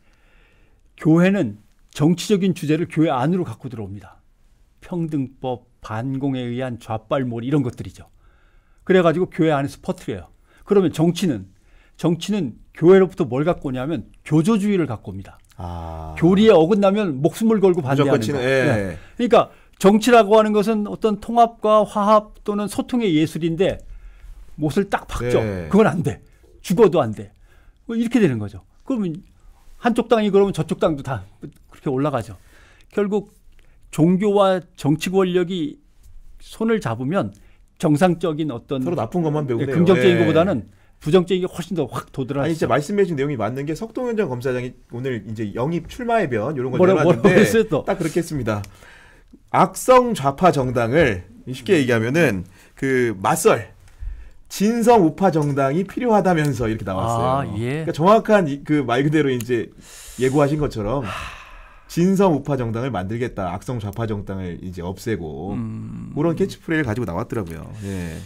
교회는 정치적인 주제를 교회 안으로 갖고 들어옵니다. 평등법, 반공에 의한 좌빨몰이 이런 것들이죠. 그래가지고 교회 안에서 퍼뜨려요. 그러면 정치는 교회로부터 뭘 갖고 오냐면 교조주의를 갖고 옵니다. 교리에 어긋나면 목숨을 걸고 반대하는 거. 네. 그러니까 정치라고 하는 것은 어떤 통합과 화합 또는 소통의 예술인데 못을 딱 박죠. 네. 그건 안 돼. 죽어도 안 돼. 이렇게 되는 거죠. 그러면 한쪽 당이 그러면 저쪽 당도 다 그렇게 올라가죠. 결국 종교와 정치 권력이 손을 잡으면 정상적인 어떤 서로 나쁜 것만 배우네요. 긍정적인 것보다는 부정적인 게 훨씬 더 확 도드라지죠. 아니 진짜 말씀해주신 내용이 맞는 게 석동현 전 검사장이 오늘 이제 영입 출마의 변 이런 걸 내놨는데 딱 그렇게 했습니다. 악성 좌파 정당을 쉽게 얘기하면은 그 맞설 진성 우파 정당이 필요하다면서 이렇게 나왔어요. 예. 그러니까 정확한 그 말 그대로 이제 예고하신 것처럼 진성 우파 정당을 만들겠다. 악성 좌파 정당을 이제 없애고 그런 캐치프레이를 가지고 나왔더라고요. 예.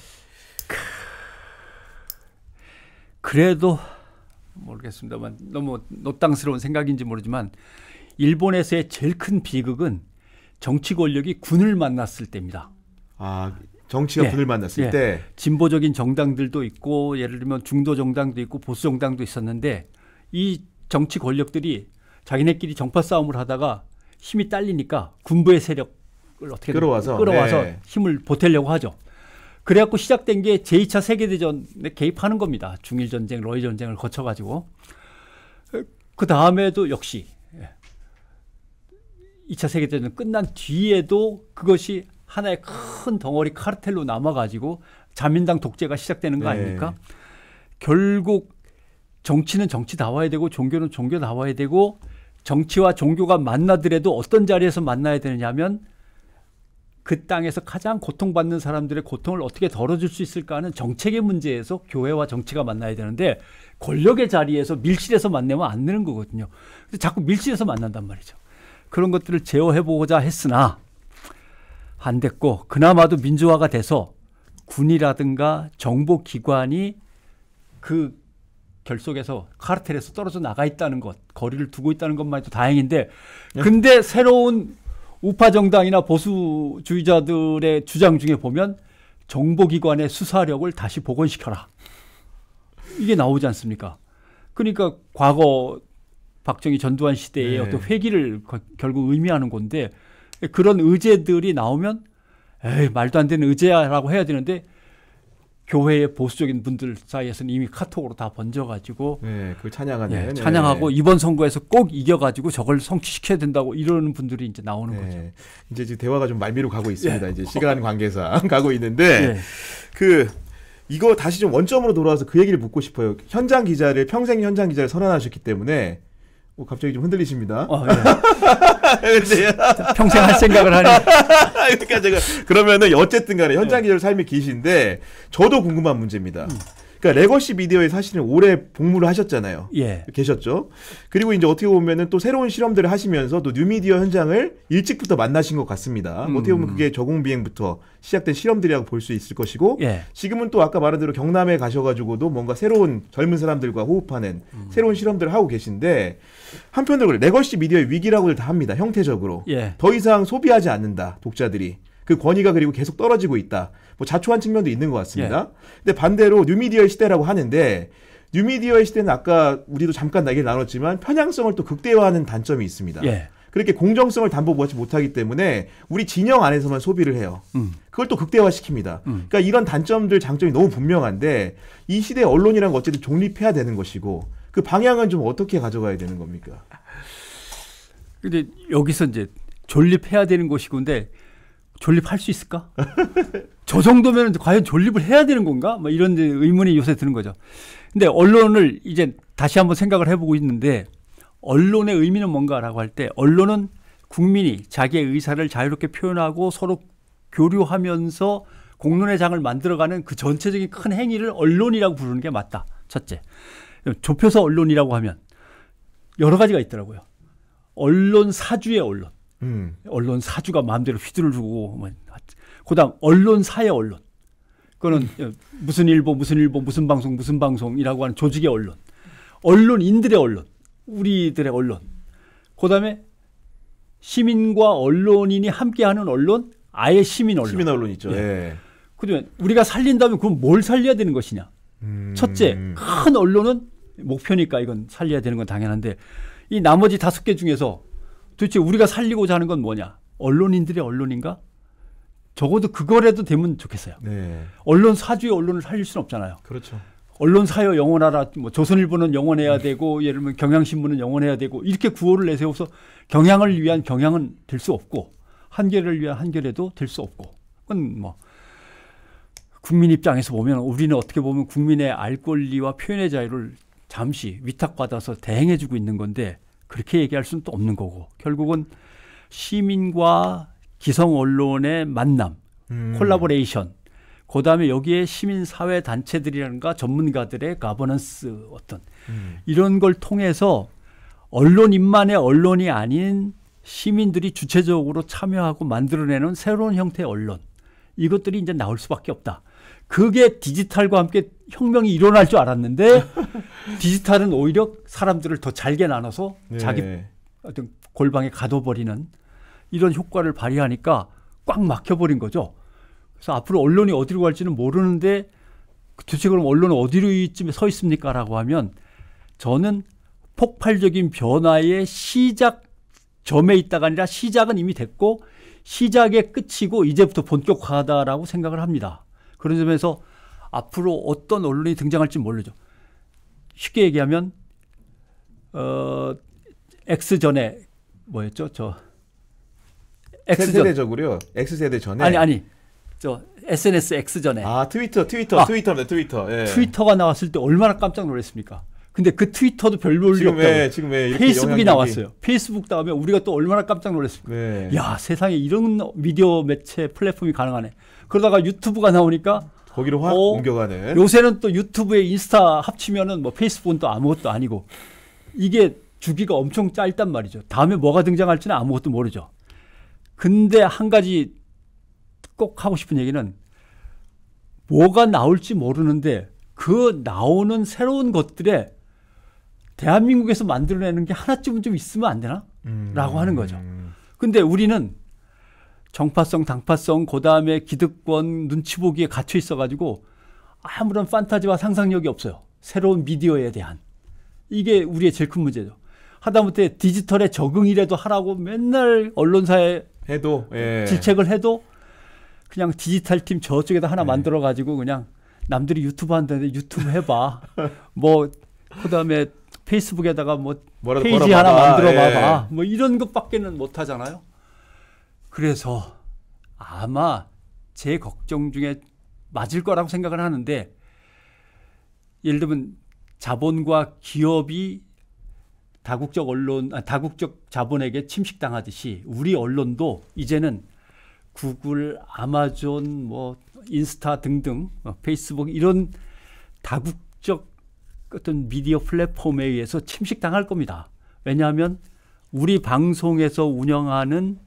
그래도 모르겠습니다만 너무 노땅스러운 생각인지 모르지만 일본에서의 제일 큰 비극은 정치 권력이 군을 만났을 때입니다. 아, 정치가 군을 만났을 때 진보적인 정당들도 있고 예를 들면 중도 정당도 있고 보수 정당도 있었는데 이 정치 권력들이 자기네끼리 정파 싸움을 하다가 힘이 딸리니까 군부의 세력을 어떻게 끌어와서 힘을 보태려고 하죠. 그래갖고 시작된 게 제2차 세계대전에 개입하는 겁니다. 중일전쟁, 러일전쟁을 거쳐가지고. 그 다음에도 역시 2차 세계대전 끝난 뒤에도 그것이 하나의 큰 덩어리 카르텔로 남아가지고 자민당 독재가 시작되는 거 아닙니까? 결국 정치는 정치다워야 되고 종교는 종교다워야 되고 정치와 종교가 만나더라도 어떤 자리에서 만나야 되느냐 하면 그 땅에서 가장 고통받는 사람들의 고통을 어떻게 덜어줄 수 있을까 하는 정책의 문제에서 교회와 정치가 만나야 되는데 권력의 자리에서 밀실에서 만나면 안 되는 거거든요. 그래서 자꾸 밀실에서 만난단 말이죠. 그런 것들을 제어해보고자 했으나 안 됐고 그나마도 민주화가 돼서 군이라든가 정보기관이 그 결속에서 카르텔에서 떨어져 나가 있다는 것, 거리를 두고 있다는 것만 해도 다행인데 근데 새로운 우파 정당이나 보수주의자들의 주장 중에 보면 정보기관의 수사력을 다시 복원시켜라. 이게 나오지 않습니까? 그러니까 과거 박정희 전두환 시대의 어떤 회기를 결국 의미하는 건데 그런 의제들이 나오면 에이 말도 안 되는 의제야라고 해야 되는데 교회의 보수적인 분들 사이에서는 이미 카톡으로 다 번져가지고 그걸 찬양하는 찬양하고 이번 선거에서 꼭 이겨가지고 저걸 성취시켜야 된다고 이러는 분들이 이제 나오는 거죠. 이제 지금 대화가 좀 말미로 가고 있습니다. 이제 시간 관계상 가고 있는데 이거 다시 좀 원점으로 돌아와서 그 얘기를 묻고 싶어요. 평생 현장 기자를 선언하셨기 때문에 갑자기 좀 흔들리십니다. 평생 할 생각을 하니. 그러니까 제가 그러면은 어쨌든 간에 현장 기자로 삶이 기신데 저도 궁금한 문제입니다. 그러니까 레거시 미디어에 사실은 오래 복무를 하셨잖아요. 계셨죠. 그리고 이제 어떻게 보면은 또 새로운 실험들을 하시면서 또 뉴미디어 현장을 일찍부터 만나신 것 같습니다. 어떻게 보면 그게 저공비행부터 시작된 실험들이라고 볼 수 있을 것이고 지금은 또 아까 말한 대로 경남에 가셔가지고도 뭔가 새로운 젊은 사람들과 호흡하는 새로운 실험들을 하고 계신데 한편으로 레거시 미디어의 위기라고들 다 합니다. 형태적으로. 더 이상 소비하지 않는다. 독자들이. 그 권위가 그리고 계속 떨어지고 있다. 뭐 자초한 측면도 있는 것 같습니다. 근데 반대로 뉴미디어의 시대라고 하는데 뉴미디어의 시대는 아까 우리도 잠깐 얘기를 나눴지만 편향성을 또 극대화하는 단점이 있습니다. 그렇게 공정성을 담보받지 못하기 때문에 우리 진영 안에서만 소비를 해요. 그걸 또 극대화시킵니다. 그러니까 이런 단점들 장점이 너무 분명한데 이 시대의 언론이란 건 어쨌든 중립해야 되는 것이고 그 방향은 좀 어떻게 가져가야 되는 겁니까? 근데 여기서 이제 존립해야 되는 것이고 근데 존립할 수 있을까? 저 정도면 과연 존립을 해야 되는 건가? 뭐 이런 의문이 요새 드는 거죠. 근데 언론을 이제 다시 한번 생각을 해보고 있는데 언론의 의미는 뭔가라고 할 때 언론은 국민이 자기의 의사를 자유롭게 표현하고 서로 교류하면서 공론의 장을 만들어가는 그 전체적인 큰 행위를 언론이라고 부르는 게 맞다. 첫째. 좁혀서 언론이라고 하면 여러 가지가 있더라고요. 언론 사주의 언론. 언론 사주가 마음대로 휘두르고 그다음 언론사의 언론. 그거는 무슨 일보 무슨 방송이라고 하는 조직의 언론. 언론인들의 언론. 우리들의 언론. 그다음에 시민과 언론인이 함께하는 언론, 아예 시민 언론. 시민 언론 있죠. 그다음에 우리가 살린다면 그럼 뭘 살려야 되는 것이냐? 첫째, 큰 언론은 목표니까 이건 살려야 되는 건 당연한데 이 나머지 5개 중에서 도대체 우리가 살리고자 하는 건 뭐냐? 언론인들의 언론인가? 적어도 그거라도 되면 좋겠어요. 언론 사주의 언론을 살릴 수는 없잖아요. 그렇죠. 언론사여 영원하라. 뭐 조선일보는 영원해야 되고 예를 들면 경향신문은 영원해야 되고 이렇게 구호를 내세워서 경향을 위한 경향은 될 수 없고 한겨레를 위한 한겨레도 될 수 없고 그건 뭐 국민 입장에서 보면 우리는 어떻게 보면 국민의 알 권리와 표현의 자유를 잠시 위탁받아서 대행해주고 있는 건데 그렇게 얘기할 수는 또 없는 거고 결국은 시민과 기성 언론의 만남, 콜라보레이션, 그다음에 여기에 시민사회 단체들이라든가 전문가들의 가버넌스 어떤 이런 걸 통해서 언론인만의 언론이 아닌 시민들이 주체적으로 참여하고 만들어내는 새로운 형태의 언론 이것들이 이제 나올 수밖에 없다. 그게 디지털과 함께 혁명이 일어날 줄 알았는데 디지털은 오히려 사람들을 더 잘게 나눠서 네. 자기 어떤 골방에 가둬버리는 이런 효과를 발휘하니까 꽉 막혀버린 거죠. 그래서 앞으로 언론이 어디로 갈지는 모르는데 도대체 그럼 언론은 어디로쯤에 서 있습니까? 라고 하면 저는 폭발적인 변화의 시작점에 있다가 아니라 시작은 이미 됐고 시작의 끝이고 이제부터 본격화하다라고 생각을 합니다. 그런 점에서 앞으로 어떤 언론이 등장할지 모르죠. 쉽게 얘기하면 X 전에 뭐였죠? 저 X 세대적으로요. X세대 전에 아니 저 SNS X 전에 트위터입니다. 트위터. 예. 트위터가 나왔을 때 얼마나 깜짝 놀랐습니까? 근데 그 트위터도 별 볼일 없다고. 지금 왜 페이스북이 나왔어요. 페이스북 다음에 우리가 또 얼마나 깜짝 놀랐습니까? 네. 야, 세상에 이런 미디어 매체 플랫폼이 가능하네. 그러다가 유튜브가 나오니까 거기로 확 옮겨가는. 요새는 또 유튜브에 인스타 합치면은 뭐 페이스북은 또 아무것도 아니고 이게 주기가 엄청 짧단 말이죠. 다음에 뭐가 등장할지는 아무것도 모르죠. 근데 한 가지 꼭 하고 싶은 얘기는 뭐가 나올지 모르는데 그 나오는 새로운 것들에 대한민국에서 만들어내는 게 하나쯤은 좀 있으면 안 되나? 라고 하는 거죠. 근데 우리는 정파성, 당파성, 그 다음에 기득권, 눈치 보기에 갇혀 있어가지고 아무런 판타지와 상상력이 없어요. 새로운 미디어에 대한. 이게 우리의 제일 큰 문제죠. 하다못해 디지털에 적응이라도 하라고 맨날 언론사에 해도 질책을 해도 그냥 디지털 팀 저쪽에다 하나 만들어가지고 그냥 남들이 유튜브 한다는데 유튜브 해봐. 뭐 그다음에 페이스북에다가 뭐 페이지 하나 만들어 봐봐. 뭐 이런 것밖에는 못 하잖아요. 그래서 아마 제 걱정 중에 맞을 거라고 생각을 하는데 예를 들면 자본과 기업이 다국적 언론, 다국적 자본에게 침식당하듯이 우리 언론도 이제는 구글, 아마존, 뭐 인스타 등등, 페이스북 이런 다국적 어떤 미디어 플랫폼에 의해서 침식당할 겁니다. 왜냐하면 우리 방송에서 운영하는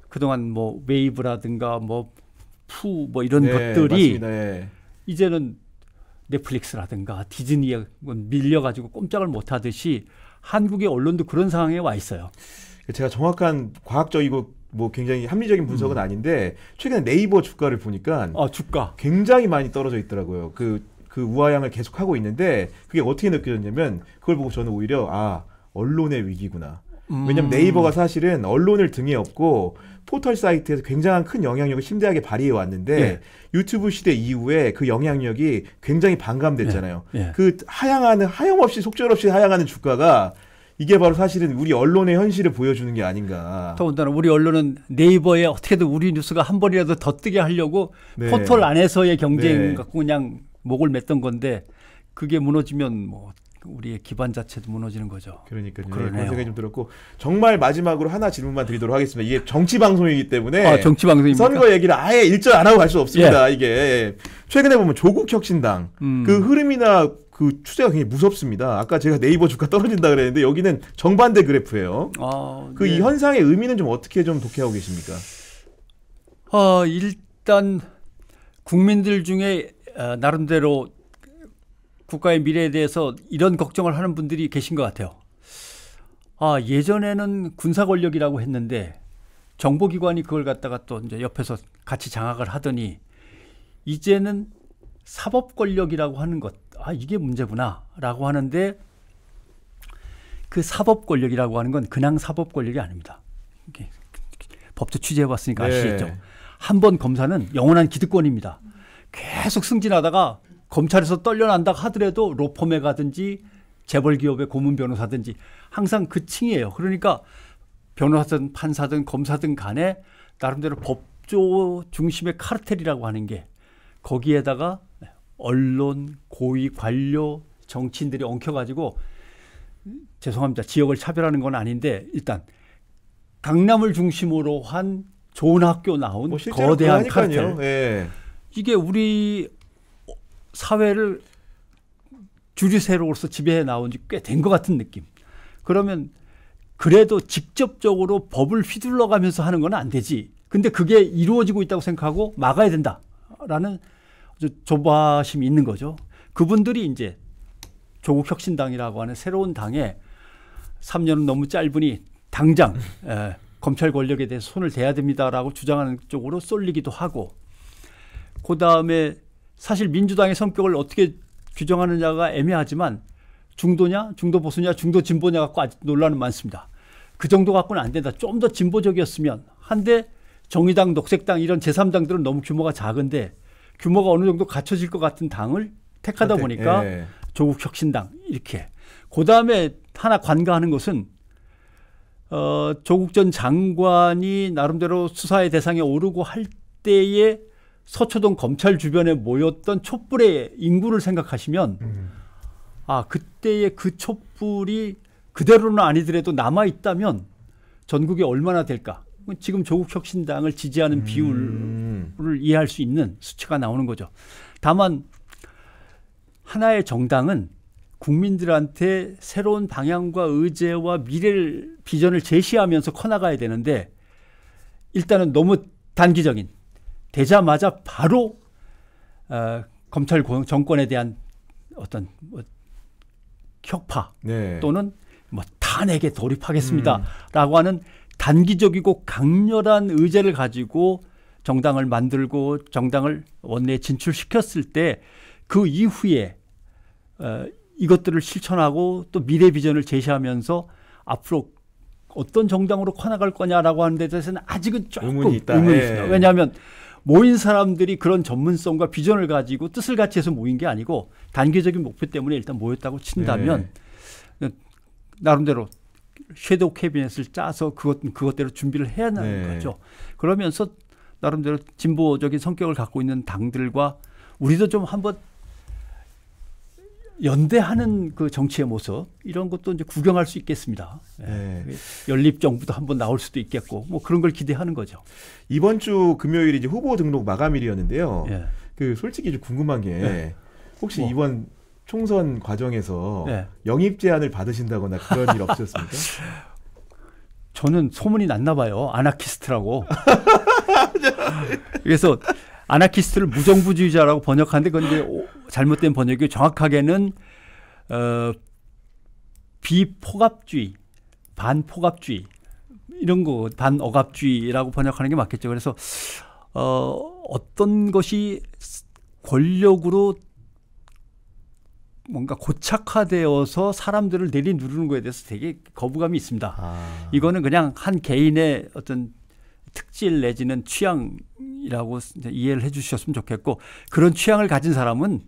그동안 뭐 웨이브라든가 뭐 푸 뭐 이런 것들이 맞습니다. 이제는 넷플릭스라든가 디즈니에 밀려가지고 꼼짝을 못하듯이 한국의 언론도 그런 상황에 와 있어요. 제가 정확한 과학적이고 뭐 굉장히 합리적인 분석은 아닌데 최근에 네이버 주가를 보니까 주가 굉장히 많이 떨어져 있더라고요. 그 우하향을 계속 하고 있는데 그게 어떻게 느껴졌냐면 그걸 보고 저는 오히려 언론의 위기구나. 왜냐하면 네이버가 사실은 언론을 등에 업고 포털 사이트에서 굉장한 큰 영향력을 심대하게 발휘해 왔는데 유튜브 시대 이후에 그 영향력이 굉장히 반감됐잖아요. 그 하염없이 속절없이 하향하는 주가가 이게 바로 사실은 우리 언론의 현실을 보여주는 게 아닌가. 더군다나 우리 언론은 네이버에 어떻게든 우리 뉴스가 한 번이라도 더 뜨게 하려고 포털 안에서의 경쟁 갖고 그냥 목을 맸던 건데 그게 무너지면 뭐 우리의 기반 자체도 무너지는 거죠. 그러니까요. 그런 생각이 좀 들었고 정말 마지막으로 하나 질문만 드리도록 하겠습니다. 이게 정치 방송이기 때문에 정치 방송입니까? 선거 얘기를 아예 일절 안 하고 갈 수 없습니다. 이게 최근에 보면 조국 혁신당 그 흐름이나 그 추세가 굉장히 무섭습니다. 아까 제가 네이버 주가 떨어진다 그랬는데 여기는 정반대 그래프예요. 이 현상의 의미는 좀 어떻게 좀 독해하고 계십니까? 일단 국민들 중에 나름대로 국가의 미래에 대해서 이런 걱정을 하는 분들이 계신 것 같아요. 예전에는 군사 권력이라고 했는데 정보기관이 그걸 갖다가 또 이제 옆에서 같이 장악을 하더니 이제는 사법 권력이라고 하는 것, 이게 문제구나라고 하는데 그 사법 권력이라고 하는 건 그냥 사법 권력이 아닙니다. 법조 취재해봤으니까 아시겠죠. 한 번 검사는 영원한 기득권입니다. 계속 승진하다가 검찰에서 떨려난다 하더라도 로펌에 가든지 재벌 기업의 고문 변호사든지 항상 그 층이에요. 그러니까 변호사든 판사든 검사든 간에 나름대로 법조 중심의 카르텔이라고 하는 게 거기에다가 언론, 고위 관료, 정치인들이 엉켜가지고 죄송합니다. 지역을 차별하는 건 아닌데 일단 강남을 중심으로 한 좋은 학교 나온 거대한 카르텔. 이게 우리 사회를 주류세로로서 지배해 나온 지 꽤 된 것 같은 느낌. 그러면 그래도 직접적으로 법을 휘둘러 가면서 하는 건 안 되지. 근데 그게 이루어지고 있다고 생각하고 막아야 된다라는 조바심이 있는 거죠. 그분들이 이제 조국혁신당이라고 하는 새로운 당에 3년은 너무 짧으니 당장 검찰 권력에 대해서 손을 대야 됩니다라고 주장하는 쪽으로 쏠리기도 하고, 그다음에 사실 민주당의 성격을 어떻게 규정하느냐가 애매하지만 중도냐, 중도 보수냐, 중도 진보냐 갖고 아직 논란은 많습니다. 그 정도 갖고는 안 된다. 좀 더 진보적이었으면 한데 정의당, 녹색당 이런 제3당들은 너무 규모가 작은데 규모가 어느 정도 갖춰질 것 같은 당을 택하다 보니까 조국혁신당 이렇게. 그다음에 하나 관가하는 것은 조국 전 장관이 나름대로 수사의 대상에 오르고 할 때에 서초동 검찰 주변에 모였던 촛불의 인구를 생각하시면 그때의 그 촛불이 그대로는 아니더라도 남아있다면 전국에 얼마나 될까. 지금 조국혁신당을 지지하는 비율을 이해할 수 있는 수치가 나오는 거죠. 다만 하나의 정당은 국민들한테 새로운 방향과 의제와 미래를 비전을 제시하면서 커나가야 되는데 일단은 너무 단기적인 되자마자 바로 검찰 정권에 대한 어떤 혁파 또는 탄핵에 돌입하겠습니다라고 하는 단기적이고 강렬한 의제를 가지고 정당을 만들고 정당을 원내에 진출시켰을 때 그 이후에 이것들을 실천하고 또 미래 비전을 제시하면서 앞으로 어떤 정당으로 커나갈 거냐라고 하는 데 대해서는 아직은 조금 의문이 있습니다. 왜냐하면 모인 사람들이 그런 전문성과 비전을 가지고 뜻을 같이 해서 모인 게 아니고 단기적인 목표 때문에 일단 모였다고 친다면 나름대로 섀도우 캐비넷을 짜서 그것대로 준비를 해야 하는 거죠. 그러면서 나름대로 진보적인 성격을 갖고 있는 당들과 우리도 좀 한번 연대하는 그 정치의 모습 이런 것도 이제 구경할 수 있겠습니다. 연립정부도 한번 나올 수도 있겠고 뭐 그런 걸 기대하는 거죠. 이번 주 금요일이 이제 후보 등록 마감일이었는데요. 그 솔직히 좀 궁금한 게 혹시 이번 총선 과정에서 영입 제안을 받으신다거나 그런 일 없으셨습니까? 저는 소문이 났나 봐요. 아나키스트라고. 그래서 아나키스트를 무정부주의자라고 번역하는데 그건 이제 잘못된 번역이 정확하게는 비포갑주의, 반포갑주의 이런 거 반억압주의라고 번역하는 게 맞겠죠. 그래서 어떤 것이 권력으로 뭔가 고착화되어서 사람들을 내리누르는 거에 대해서 되게 거부감이 있습니다. 이거는 그냥 한 개인의 어떤 특질 내지는 취향이라고 이해를 해 주셨으면 좋겠고 그런 취향을 가진 사람은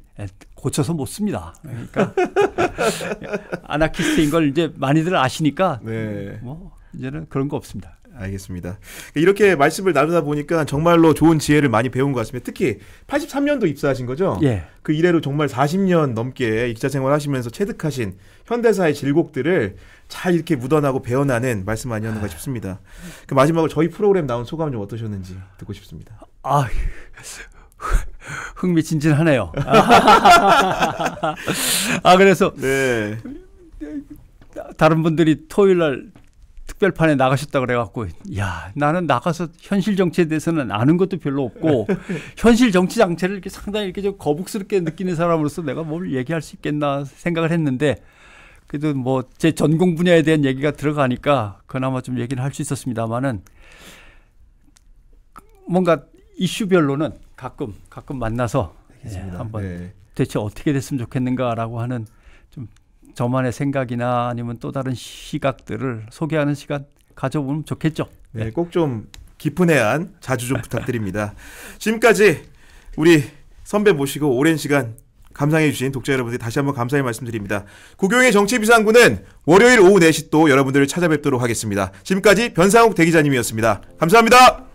고쳐서 못 씁니다. 그러니까 아나키스트인 걸 이제 많이들 아시니까 뭐 이제는 그런 거 없습니다. 알겠습니다. 이렇게 말씀을 나누다 보니까 정말로 좋은 지혜를 많이 배운 것 같습니다. 특히 83년도 입사하신 거죠? 그 이래로 정말 40년 넘게 기자 생활 하시면서 체득하신 현대사의 질곡들을 잘 이렇게 묻어나고 배워나는 말씀 아니었는가 싶습니다. 그 마지막으로 저희 프로그램 나온 소감 좀 어떠셨는지 듣고 싶습니다. 흥미진진하네요. 그래서 다른 분들이 토요일 날 특별판에 나가셨다 그래갖고 나는 나가서 현실 정치에 대해서는 아는 것도 별로 없고 현실 정치 장치를 이렇게 상당히 이렇게 좀 거북스럽게 느끼는 사람으로서 내가 뭘 얘기할 수 있겠나 생각을 했는데 그래도 뭐 제 전공 분야에 대한 얘기가 들어가니까 그나마 좀 얘기를 할 수 있었습니다만은 뭔가 이슈별로는 가끔 만나서 한번 대체 어떻게 됐으면 좋겠는가라고 하는 좀 저만의 생각이나 아니면 또 다른 시각들을 소개하는 시간 가져보면 좋겠죠. 꼭 좀 깊은 해안 자주 좀 부탁드립니다. 지금까지 우리 선배 모시고 오랜 시간 감상해 주신 독자 여러분들 다시 한번 감사의 말씀드립니다. 구경의 정치비상구는 월요일 오후 4시 또 여러분들을 찾아뵙도록 하겠습니다. 지금까지 변상욱 대기자님이었습니다. 감사합니다.